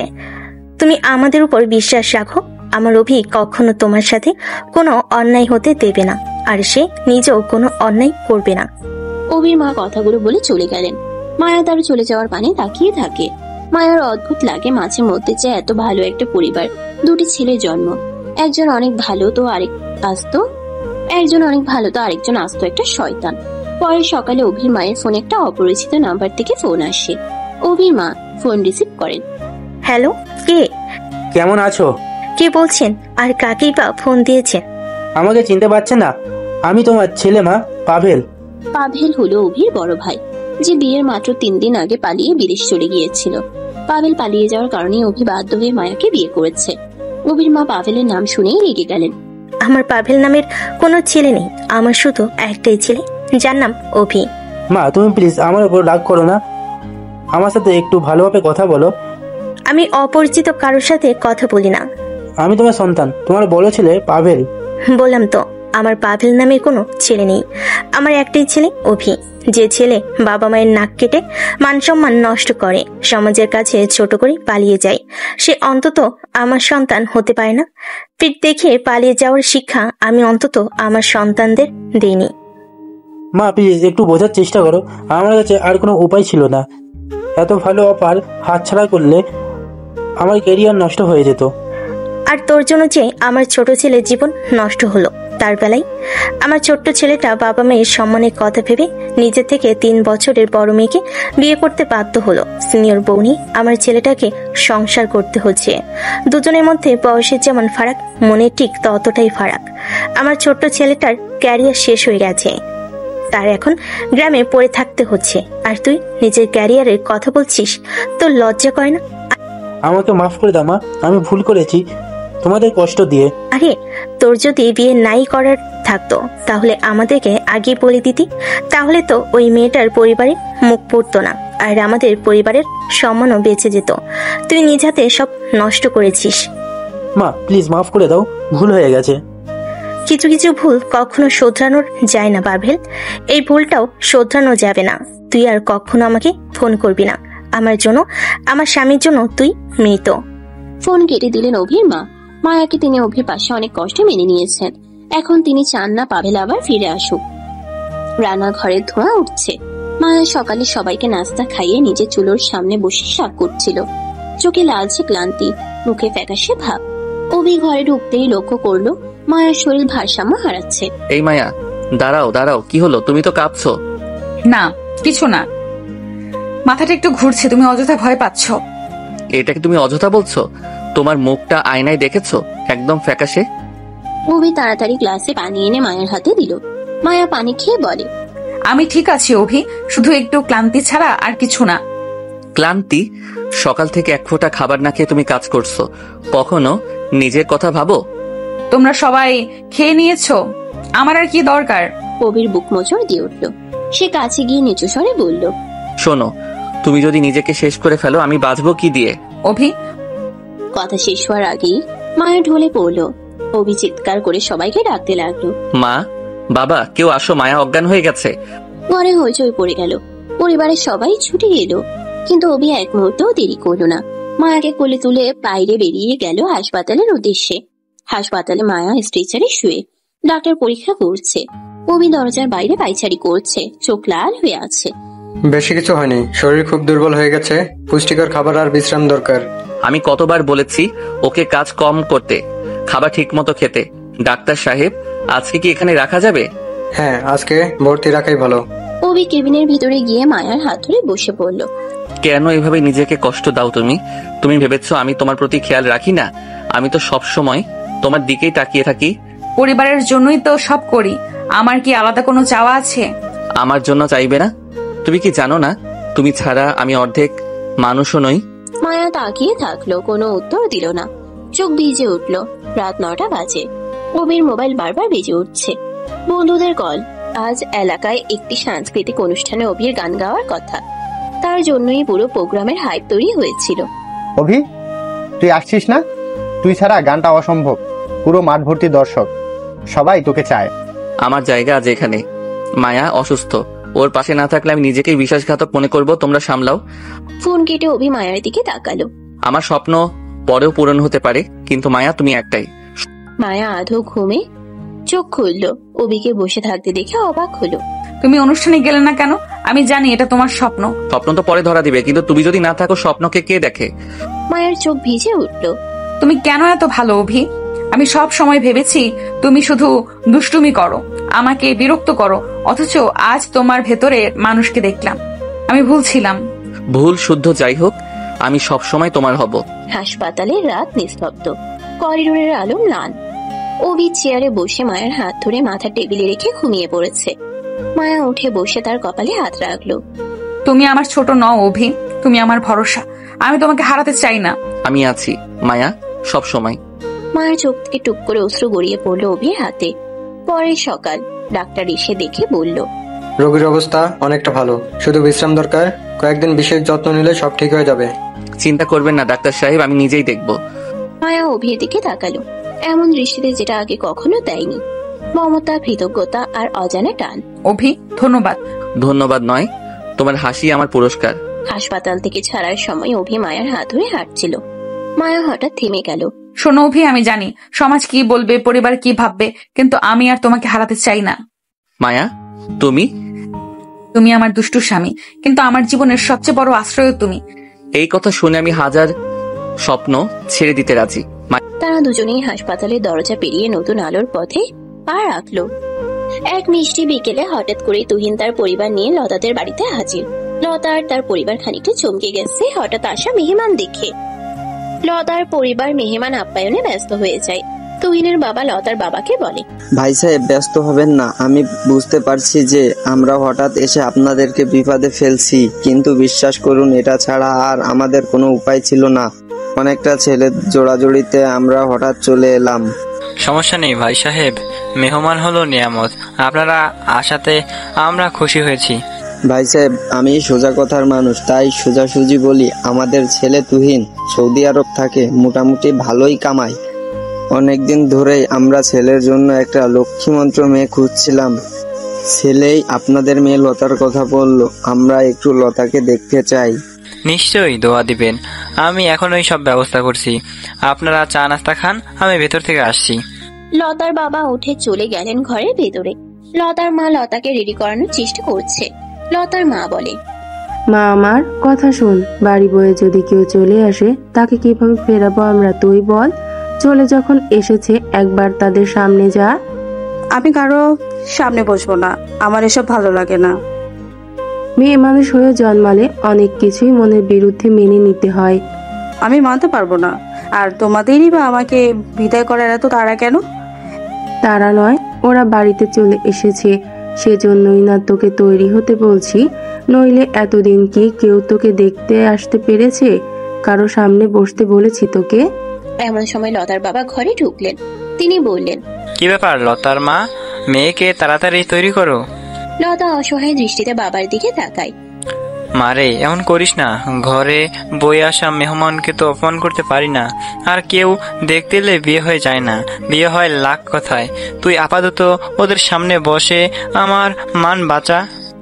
তুমি আমাদের উপর বিশ্বাস রাখো। আমার অভি কখনো তোমার সাথে কোনো অন্যায় হতে দেবে না, আর সে নিজেও কোনো অন্যায় করবে না। অভির মা কথাগুলো বলে চলে গেলেন। মায়া তার চলে যাওয়ার পানে তাকিয়ে থাকে। মায়ার অদ্ভুত লাগে মাঝে মধ্যে যে এত ভালো একটা পরিবার, দুটি ছেলের জন্ম, একজন অনেক ভালো তো আরেকজন আসতো একটা শয়তান। পরে সকালে অভির মায়ের ফোনে একটা অপরিচিত নাম্বার থেকে ফোন আসে। অভির মা ফোন রিসিভ করেন। হ্যালো, কে? কেমন আছো? কে বলছেন আর কাকেই বা ফোন দিয়েছেন? আমাকে চিনতে পারছেন না? আমি তোমার ছেলে মা, পাভেল। পাভেল হলো অভির বড় ভাই, যে বিয়ের মাত্র 3 দিন আগে পালিয়ে বিদেশ চলে গিয়েছিল। পাভেল পালিয়ে যাওয়ার কারণে অভি বাধ্য হয়ে মায়াকে বিয়ে করেছে। অভির মা পাভেলের নাম শুনেই রেগে গেলেন। আমার পাভেল নামের কোনো ছেলে নেই, আমার শুধু একটাই ছেলে, যার নাম অভি। মা, তুমি প্লিজ আমার উপর রাগ করো না, আমার সাথে একটু ভালোভাবে কথা বলো। আমি অপরিচিত কারোর সাথে কথা বলি না। আমি তোমার সন্তান, তোমার বড় ছেলে পাভেল। বললাম তো, আমার পাভেল নামে কোনো ছেলে নেই, আমার একটাই ছেলে অভি। যে ছেলে বাবা মায়ের নাক কেটে মান সম্মান নষ্ট করে, সমাজের কাছে ছোট করে পালিয়ে যায়, সে অন্তত আমার সন্তান হতে পারে না। পিঠ দেখে পালিয়ে যাওয়ার শিক্ষা আমি অন্তত আমার সন্তানদের দেইনি। মা প্লিজ একটু বোঝার চেষ্টা করো, আমার কাছে আর কোনো উপায় ছিল না। এত ভালো অফার হাতছাড়া করলে আমার ক্যারিয়ার নষ্ট হয়ে যেত। আর তোর জন্য যে আমার ছোট ছেলের জীবন নষ্ট হলো, তার বেলায় আমার ছোট্ট ছেলেটা বাবা মায়ের সম্মানের কথা ভেবে নিজে থেকে 3 বছরের বড় মেয়েকে বিয়ে করতে বাধ্য হলো। সিনিয়র বউ নিয়ে আমার ছেলেটাকে সংসার করতে হচ্ছে। দুজনের মধ্যে বয়সের যেমন ফারাক, মনে ঠিক ততটাই ফারাক। আমার ছোট্ট ছেলেটার ক্যারিয়ার শেষ হয়ে গেছে, তার এখন গ্রামে পড়ে থাকতে হচ্ছে, আর তুই নিজের ক্যারিয়ারের কথা বলছিস? তোর লজ্জা করে না? আমাকে মাফ করে দাও মা, আমি ভুল করেছি তোমাদের কষ্ট দিয়ে। আরে, তোর যদি বিয়ে নাই করার থাকতো তাহলে আমাদেরকে আগে বলে দিতি, তাহলে তো ওই মেয়েটার পরিবারে মুখ পড়তো না, আর আমাদের পরিবারের সম্মানও বেঁচে যেত। তুই নিজ হাতে সব নষ্ট করেছিস। মা প্লিজ মাফ করে দাও, ভুল হয়ে গেছে। কিছু কিছু ভুল কখনো শোধরানোর যায় না পাভেল, এই ভুলটাও শোধরানো যাবে না। তুই আর কখনো আমাকে ফোন করবি না। আমার জন্য, আমার স্বামীর জন্য তুই মৃত। ফোন কেটে দিলেন অভির মা। মায়াকে তিনি অভির পাশে অনেক কষ্টে মেনে নিয়েছেন। এখন তিনি চান না পাভেল আবার ফিরে আসুক। রান্নাঘরের ধোঁয়া উঠছে। মায়া সকালে সবাইকে নাস্তা খাইয়ে নিজে চুলোর সামনে বসে শাক করছিল। চোখে লালচে ক্লান্তি, মুখে ফ্যাকাশে ভাব। অভি ঘরে ঢুকতেই লক্ষ্য করলো মায়ার শরীর ভারসাম্য হারাচ্ছে। এই মায়া, দাঁড়াও, কি হলো? তুমি তো কাঁপছো। না, কিছু না, মাথাটা একটু ঘুরছে। তুমি অযথা ভয় পাচ্ছ। এটাকে তুমি অযথা বলছো? তোমার মুখটা আয়নায় দেখেছো? একদম ফ্যাকাশে। অভি তাড়াতাড়ি গ্লাসে পানি এনে মায়ের হাতে দিল। মায়া পানি খেয়ে বলে, আমি ঠিক আছি অভি, শুধু একটু ক্লান্তি ছাড়া আর কিছু না। ক্লান্তি? সকাল থেকে এক ফোঁটা খাবার না খেয়ে তুমি কাজ করছো, কখনো নিজের কথা ভাবো? তোমরা সবাই খেয়ে নিয়েছো, আমার আর কি দরকার? অভির বুক মোচড় দিয়ে উঠল। সে কাছে গিয়ে নিচু স্বরে বলল, শোনো, তুমি যদি নিজেকে শেষ করে ফেলো আমি বাঁচবো কি দিয়ে? অভি। কথা শেষ হওয়ার আগেই মায়া ঢলে পড়লো। অভি চিৎকার করে সবাইকে ডাকতে লাগলো, মা, বাবা, কেউ আসো, মায়া অজ্ঞান হয়ে গেছে। ঘরে হইচই পড়ে গেল। পরিবারের সবাই ছুটে এলো, কিন্তু অভি এক মুহূর্তও দেরি করলো না। মায়াকে কোলে তুলে বাইরে বেরিয়ে গেল হাসপাতালের উদ্দেশ্যে। হাসপাতালে মায়া স্ট্রেচারে শুয়ে, ডাক্তার পরীক্ষা করছে। অভি দরজার বাইরে পায়চারি করছে, চোখ লাল হয়ে আছে। বেশি কিছু হয়নি, শরীর খুব দুর্বল হয়ে গেছে, পুষ্টিকর খাবার আর বিশ্রাম দরকার। আমি কতবার বলেছি ওকে কাজ কম করতে, খাবার ঠিক মতো খেতে। ডাক্তার সাহেব, আজকে কি এখানে রাখা যাবে? হ্যাঁ, আজকে ভর্তি রাখাই ভালো। অভি কেবিনের ভিতরে গিয়ে মায়ার হাত ধরে বসে পড়ল। কেন এভাবে নিজেকে কষ্ট দাও তুমি? তুমি ভেবেছো আমি তোমার প্রতি খেয়াল রাখি না? আমি তো সব সময় তোমার দিকেই তাকিয়ে থাকি। পরিবারের জন্যই তো সব করি, আমার কি আলাদা কোনো চাওয়া আছে? আমার জন্য চাইবে না? তুমি কি জানো না তুমি ছাড়া আমি অর্ধেক মানুষও নই? মায়া তাকিয়ে থাকলো, কোনো উত্তর দিল না। চোখ ভিজে উঠল। রাত 9টা বাজে। অভির মোবাইল বারবার বেজে উঠছে। বন্ধুদের কল। আজ এলাকায় একটি সাংস্কৃতিক অনুষ্ঠানে অভির গান গাওয়ার কথা। তার জন্যই পুরো প্রোগ্রামের হাইপ তৈরি হয়েছিল। অভি, তুই আসছিস না? তুই ছাড়া গানটা অসম্ভব। পুরো মাঠ ভর্তি দর্শক, সবাই তোকে চায়। আমার জায়গা আজ এখানে। মায়া অসুস্থ, ওর পাশে না থাকলে আমি নিজেকেই বিশ্বাসঘাতক মনে করব। তোমরা সামলাও। ফোন কেটে অভি মায়ার দিকে তাকালো। আমার স্বপ্ন পরেও পূরণ হতে পারে, কিন্তু মায়া তুমি একটাই। মায়া আধো ঘুমে চোখ খুলল। অভিকে বসে থাকতে দেখে অবাক হলো। তুমি অনুষ্ঠানে গেলে না কেন? আমি জানি এটা তোমার স্বপ্ন। স্বপ্ন তো পরে ধরা দিবে, কিন্তু তুমি যদি না থাকো স্বপ্নকে কে দেখে? মায়ের চোখ ভিজে উঠল। তুমি কেন এত ভালো অভি? আমি সব সময় ভেবেছি তুমি শুধু দুষ্টুমি করো, আমাকে বিরক্ত করো, অথচ আজ তোমার ভেতরে মানুষকে দেখলাম। আমি ভুল ছিলাম। ভুল শুদ্ধ যাই হোক, আমি সব সময় তোমার হব। হাসপাতালের রাত নিস্তব্ধ। করিডোরের আলো ম্লান। অভি চেয়ারে বসে মায়ের হাত ধরে মাথা টেবিলে রেখে ঘুমিয়ে পড়েছে। মায়া উঠে বসে তার কপালে হাত রাখলো। তুমি আমার ছোট নও অভি, তুমি আমার ভরসা। আমি তোমাকে হারাতে চাই না। আমি আছি মায়া, সব সময়। মায়ের চোখ থেকে টুক করে অশ্রু গড়িয়ে পড়লো অভির হাতে। পরের সকাল ডাক্তার এসে দেখে বলল, রোগীর অবস্থা অনেকটা ভালো, শুধু বিশ্রাম দরকার। কয়েকদিন বিশেষ যত্ন নিলে সব ঠিক হয়ে যাবে। চিন্তা করবেন না ডাক্তার সাহেব, আমি নিজেই দেখব। মায়া অভির দিকে তাকালো, এমন দৃষ্টিতে যেটা আগে কখনো দেয়নি। মমতা, কৃতজ্ঞতা আর অজানা টান। অভি, ধন্যবাদ। ধন্যবাদ নয়, তোমার হাসি আমার পুরস্কার। হাসপাতাল থেকে ছাড়ার সময় অভি মায়ার হাত ধরে হাঁটছিল। মায়া হঠাৎ থেমে গেল। শোনো অভি, আমি জানি সমাজ কি বলবে, পরিবার কি ভাববে, কিন্তু আমি আর তোমাকে হারাতে চাই না। মায়া, তুমি তুমি আমার দুষ্টু স্বামী, কিন্তু আমার জীবনের সবচেয়ে বড় আশ্রয় তুমি। এই কথা শুনে আমি হাজার স্বপ্ন ছেড়ে দিতে রাজি। তারা দুজনেই হাসপাতালের দরজা পেরিয়ে নতুন আলোর পথে পা রাখলো। এক মিষ্টি বিকেলে হঠাৎ করে তুহিন তার পরিবার নিয়ে লতাদের বাড়িতে হাজির। লতা আর তার পরিবার খানিকটা চমকে গেছে হঠাৎ আসা মেহমান দেখে। লতার পরিবার মেহমান আপ্যায়নে ব্যস্ত হয়ে যায়। তুহিনের বাবা লতার বাবাকে বলে, ভাই সাহেব ব্যস্ত হবেন না, আমি বুঝতে পারছি যে আমরা হঠাৎ এসে আপনাদেরকে বিপদে ফেলছি, কিন্তু বিশ্বাস করুন এটা ছাড়া আর আমাদের কোনো উপায় ছিল না। অনেকটা ছেলের জোড়াজোড়িতে আমরা হঠাৎ চলে এলাম। সমস্যা নেই ভাই সাহেব, মেহমান হলো নিয়ামত, আপনারা আসাতে আমরা খুশি হয়েছি। ভাই সাহেব, আমি সোজা কথার মানুষ, তাই সোজাসুজি বলি। আমাদের ছেলে তুহিন সৌদি আরব থাকে, মোটামুটি ভালোই কামায়। অনেকদিন ধরেই আমরা ছেলের জন্য একটা লক্ষ্মীমন্ত্র মেয়ে খুঁজছিলাম। ছেলেই আপনাদের মেয়ে লতার কথা বলল। আমরা একটু লতাকে দেখতে চাই। নিশ্চয়ই দোয়া দিবেন, আমি এখনই সব ব্যবস্থা করছি। আপনারা চা নাস্তা খান, আমি ভেতর থেকে আসছি। লতার বাবা উঠে চলে গেলেন ঘরের ভেতরে। লতার মা লতাকে রেডি করানোর চেষ্টা করছে। লতার মা বলে, মা আমার কথা শোন, বাড়ি বয়ে যদি কেউ চলে আসে তাকে কিভাবে ফেরাবো আমরা, তুই বল। চলে যখন এসেছে একবার তাদের সামনে যা। আমি কারো সামনে বসবো না, আমার এসব ভালো লাগে না। মেয়ে মানুষ হয়ে জন্মালে অনেক কিছুই মনের বিরুদ্ধে মেনে নিতে হয়। আমি মানতে পারবো না। আর তোমাদেরই বা আমাকে বিদায় করার এত তাড়া কেন? তারা নয়, ওরা বাড়িতে চলে এসেছে, সেজন্যই না তোকে তৈরি হতে বলছি। নইলে এতদিন কি কেউ তোকে দেখতে আসতে পেরেছে? কারো সামনে বসতে বলেছি তোকে? এমন সময় লতার বাবা ঘরে ঢুকলেন। তিনি বললেন, কি ব্যাপার লতার মা, মেয়েকে তাড়াতাড়ি তৈরি করো। লতা অসহায় দৃষ্টিতে বাবার দিকে তাকায়। মারে এমন করিস না, ঘরে বই আসা মেহমানকে তো অপমান করতে পারি না। আর কেউ দেখতে এলে বিয়ে হয়ে যায় না, বিয়ে হয় লাখ কথায়। তুই আপাতত ওদের সামনে বসে আমার মান বাঁচা।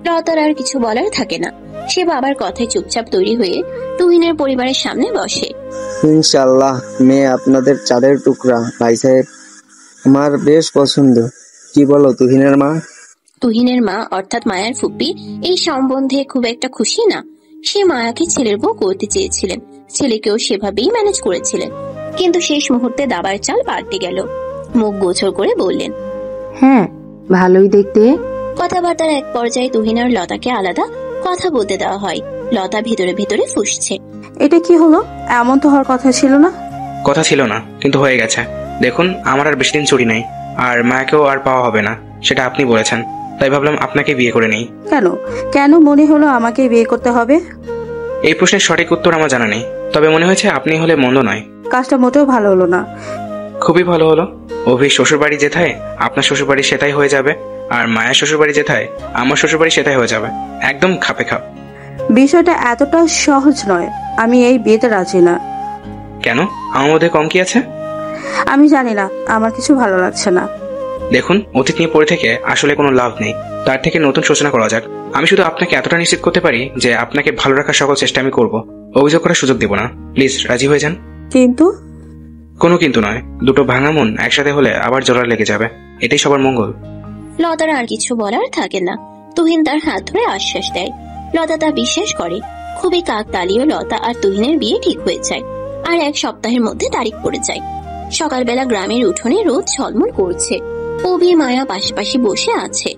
লতার আর কিছু বলার থাকে না, সে বাবার কথায় চুপচাপ তৈরি হয়ে তুহিনের পরিবারের সামনে বসে। ইনশাআল্লাহ মেয়ে আপনাদের চাঁদের টুকরা ভাই সাহেব, আমার বেশ পছন্দ। কি বলো তুহিনের মা? তুহিনের মা অর্থাৎ মায়ার ফুপ্পি এই সম্বন্ধে খুব একটা খুশি না। সে মায়াকে ছেলের বউ করতে চেয়েছিলেন, ছেলেকেও সেভাবেই ম্যানেজ করেছিলেন, কিন্তু শেষ মুহূর্তে দাবার চাল পাল্টে গেল। মুখ গোছর করে বললেন, হ্যাঁ ভালোই দেখতে। কথাবার্তার এক পর্যায়ে তুহিন আর লতাকে আলাদা কথা বলতে দেওয়া হয়। লতা ভিতরে ভিতরে ফুঁসছে। এটা কি হলো? এমন তো হওয়ার কথা ছিল না। কথা ছিল না, কিন্তু হয়ে গেছে। দেখুন, আমার আর বেশি দিন ছুটি নেই, আর মায়াকেও আর পাওয়া হবে না, সেটা আপনি বলেছেন, তাই ভাবলাম আপনাকে বিয়ে করে নেই। কেন কেন মনে হলো আমাকে বিয়ে করতে হবে? এই প্রশ্নের সঠিক উত্তর আমার জানা নেই, তবে মনে হয়েছে আপনি হলে মন্দ নয়। কাজটা মোটেও ভালো হলো না। খুবই ভালো হলো। অভি শ্বশুরবাড়ি যেথায় আপনার শ্বশুরবাড়ি সেটাই হয়ে যাবে, আর মায়ের শ্বশুরবাড়ি যেথায় আমার শ্বশুরবাড়ি সেটাই হয়ে যাবে। একদম খাপে খাপ। বিষয়টা এতটা সহজ নয়। আমি এই বিয়েতে রাজি না। কেন? আমার মধ্যে কম কি আছে? আমি জানি না, আমার কিছু ভালো লাগছে না। দেখুন, অতীত নিয়ে পড়ে থেকে আসলে কোনো লাভ নেই, তার থেকে নতুন সূচনা করা যাক। আমি শুধু আপনাকে এতটা নিশ্চিত করতে পারি যে আপনাকে ভালো রাখার সকল চেষ্টা আমি করব, অভিযোগ করার সুযোগ দেব না। প্লিজ রাজি হয়ে যান। কিন্তু? কোনো কিন্তু নয়, দুটো ভাঙা মন একসাথে হলে আবার জোড়া লেগে যাবে, এটাই সবার মঙ্গল। লতার আর কিছু বলার থাকে না। তুহিন তার হাত ধরে আশ্বাস দেয়। লতা তা বিশ্বাস করে। খুবই কাকতালীয় লতা আর তুহিনের বিয়ে ঠিক হয়ে যায়, আর এক সপ্তাহের মধ্যে তারিখ পড়ে যায়। সকালবেলা গ্রামের উঠোনে রোদ ঝলমল করছে। অভি মায়া পাশাপাশি বসে আছে।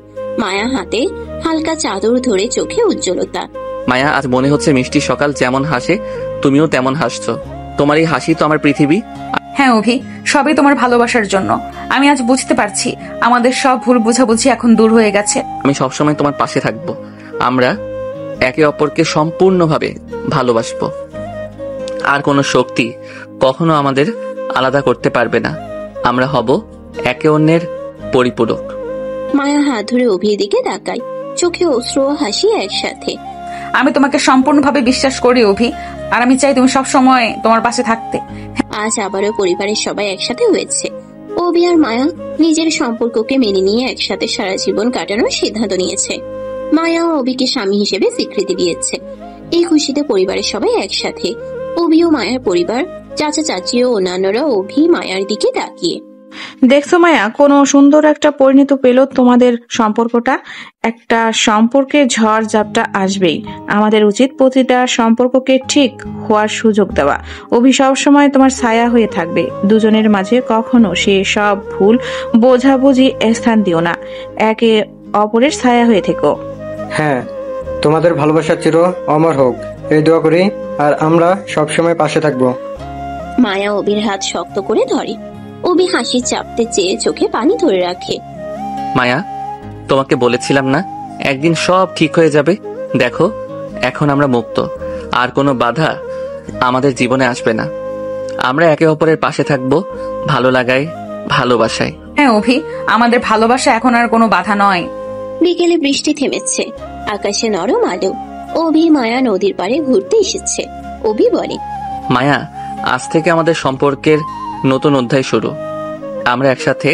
মায়া হাতে হালকা চাদর ধরে, চোখে উজ্জ্বলতা। মায়া, আজ মনে হচ্ছে মিষ্টি সকাল যেমন হাসে তুমিও তেমন হাসছো। তোমার এই হাসি তো আমার পৃথিবী। হ্যাঁ অভি, সবই তোমার ভালোবাসার জন্য। আমি আজ বুঝতে পারছি আমাদের সব ভুল বোঝাবুঝি এখন দূর হয়ে গেছে। আমি সবসময় তোমার পাশে থাকবো। আমরা একে অপরকে সম্পূর্ণভাবে ভালোবাসবো, আর কোনো শক্তি কখনো আমাদের আলাদা করতে পারবে না। আমরা হব একে অন্যের পরিপূরক। মায়া হাত ধরে অভির দিকে তাকায়, চোখে অশ্রু ও হাসি একসাথে। আমি তোমাকে সম্পূর্ণভাবে বিশ্বাস করি অভি, আর আমি চাই তুমি সবসময় তোমার পাশে থাকতে। আজ আবারও পরিবারের সবাই একসাথে হয়েছে। অভি আর মায়া নিজের সম্পর্ককে মেনে নিয়ে একসাথে সারা জীবন কাটানোর সিদ্ধান্ত নিয়েছে। মায়া ও অভিকে স্বামী হিসেবে স্বীকৃতি দিয়েছে। এই খুশিতে পরিবারের সবাই একসাথে। অভি ও মায়ার পরিবার, চাচা চাচি ও অন্যান্যরা অভি মায়ার দিকে তাকিয়ে। দেখছো মায়া, কোনো সুন্দর একটা পরিণত পেল তোমাদের সম্পর্কটা। একটা সম্পর্কে ঝড় ঝাপটা আসবেই। আমাদের উচিত প্রতিটা সম্পর্ককে ঠিক হওয়ার সুযোগ দেওয়া। অভি সবসময় তোমার ছায়া হয়ে থাকবে। দুজনের মাঝে কখনো সে সব ভুল বোঝাবুঝি স্থান দিও না। একে অপরের ছায়া হয়ে থেকো। হ্যাঁ, তোমাদের ভালোবাসা চির অমর হোক, এই দোয়া করি, আর আমরা সবসময় পাশে থাকবো। মায়া অভির হাত শক্ত করে ধরে। অভি হাসি চাপতে চেয়ে চোখে পানি ধরে রাখে। মায়া, তোমাকে বলেছিলাম না একদিন সব ঠিক হয়ে যাবে। দেখো, এখন আমরা মুক্ত, আর কোনো বাধা আমাদের জীবনে আসবে না। আমরা একে অপরের পাশে থাকবো, ভালো লাগায়, ভালোবাসায়। হ্যাঁ অভি, আমাদের ভালোবাসা এখন আর কোনো বাধা নয়। বিকেলে বৃষ্টি থেমেছে, আকাশে নরম আলো। অভি মায়া নদীর পাড়ে ঘুরতে এসেছে। অভি বলে, মায়া, আজ থেকে আমাদের সম্পর্কের নতুন অধ্যায় শুরু। আমরা একসাথে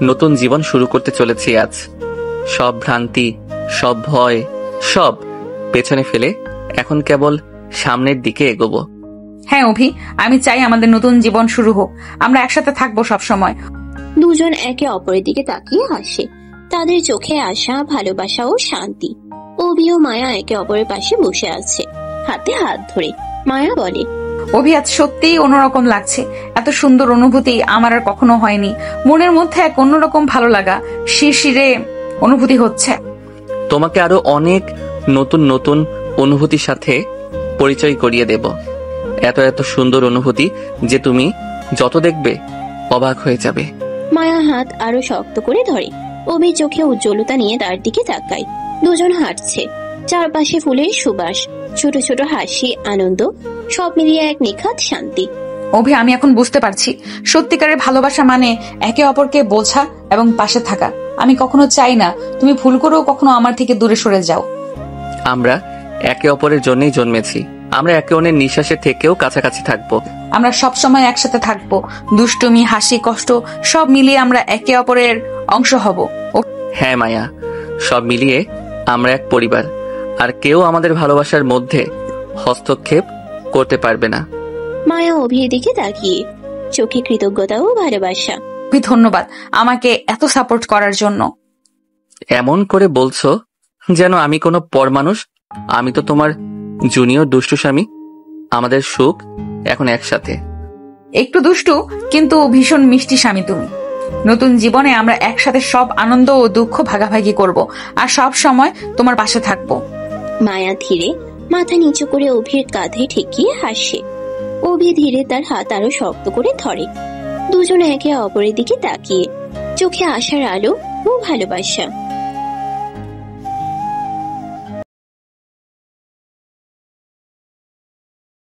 নতুন জীবন শুরু করতে চলেছি আজ। সব ভ্রান্তি, সব ভয়, সব পেছনে ফেলে এখন কেবল সামনের দিকে এগোবো। হ্যাঁ অভি, আমি চাই আমাদের নতুন জীবন শুরু হোক। আমরা একসাথে থাকবো সব সময়। দুজন একে অপরের দিকে তাকিয়ে হাসে। তাদের চোখে আশা, ভালোবাসা ও শান্তি। অভি ও মায়া একে অপরের পাশে বসে আছে, হাতে হাত ধরে। মায়া বলে, অভি, আজ সত্যিই অন্যরকম লাগছে। এত সুন্দর অনুভূতি আমার আর কখনো হয়নি। মনের মধ্যে এক অন্যরকম ভালো লাগা শিরশিরে অনুভূতি হচ্ছে। তোমাকে আরো অনেক নতুন নতুন অনুভূতির সাথে পরিচয় করিয়ে দেব। এত এত সুন্দর অনুভূতি যে তুমি যত দেখবে অবাক হয়ে যাবে। মায়া হাত আরো শক্ত করে ধরে। অভি চোখে উজ্জ্বলতা নিয়ে তার দিকে তাকায়। দুজন হাঁটছে, চারপাশে ফুলের সুবাস, ছোট ছোট হাসি, আনন্দ, সব মিলিয়ে এক নিখাত শান্তি। অভি, আমি এখন বুঝতে পারছি সত্যিকারের ভালোবাসা মানে একে অপরকে বোঝা এবং পাশে থাকা। আমি কখনো চাই না তুমি ভুল করেও কখনো আমার থেকে দূরে সরে যাও। আমরা একে অপরের জন্যই জন্মেছি। আমরা একে অন্যের নিঃশ্বাসে থেকেও কাছাকাছি থাকবো। আমরা সব সময় একসাথে থাকবো। দুষ্টুমি, হাসি, কষ্ট সব মিলিয়ে আমরা একে অপরের অংশ হব। হ্যাঁ মায়া, সব মিলিয়ে আমরা এক পরিবার, আর কেউ আমাদের ভালোবাসার মধ্যে হস্তক্ষেপ করতে পারবে না। মায়া অভির দিকে তাকিয়ে, চোখে কৃতজ্ঞতা ও ভালোবাসা। ধন্যবাদ আমাকে এত সাপোর্ট করার জন্য। এমন করে বলছো যেন আমি কোনো পরমানুষ। আমি তো তোমার জুনিয়র দুষ্টু স্বামী। আমাদের সুখ এখন একসাথে। একটু দুষ্টু কিন্তু ভীষণ মিষ্টি স্বামী তুমি। নতুন জীবনে আমরা একসাথে সব আনন্দ ও দুঃখ ভাগাভাগি করব, আর সব সময় তোমার পাশে থাকবো। মায়া ধীরে মাথা নিচু করে অভির কাঁধে ঠেকিয়ে হাসে। অভি ধীরে তার হাত আরো শক্ত করে ধরে। দুজনে একে অপরের দিকে তাকিয়ে, চোখে আশার আলো ও ভালোবাসা।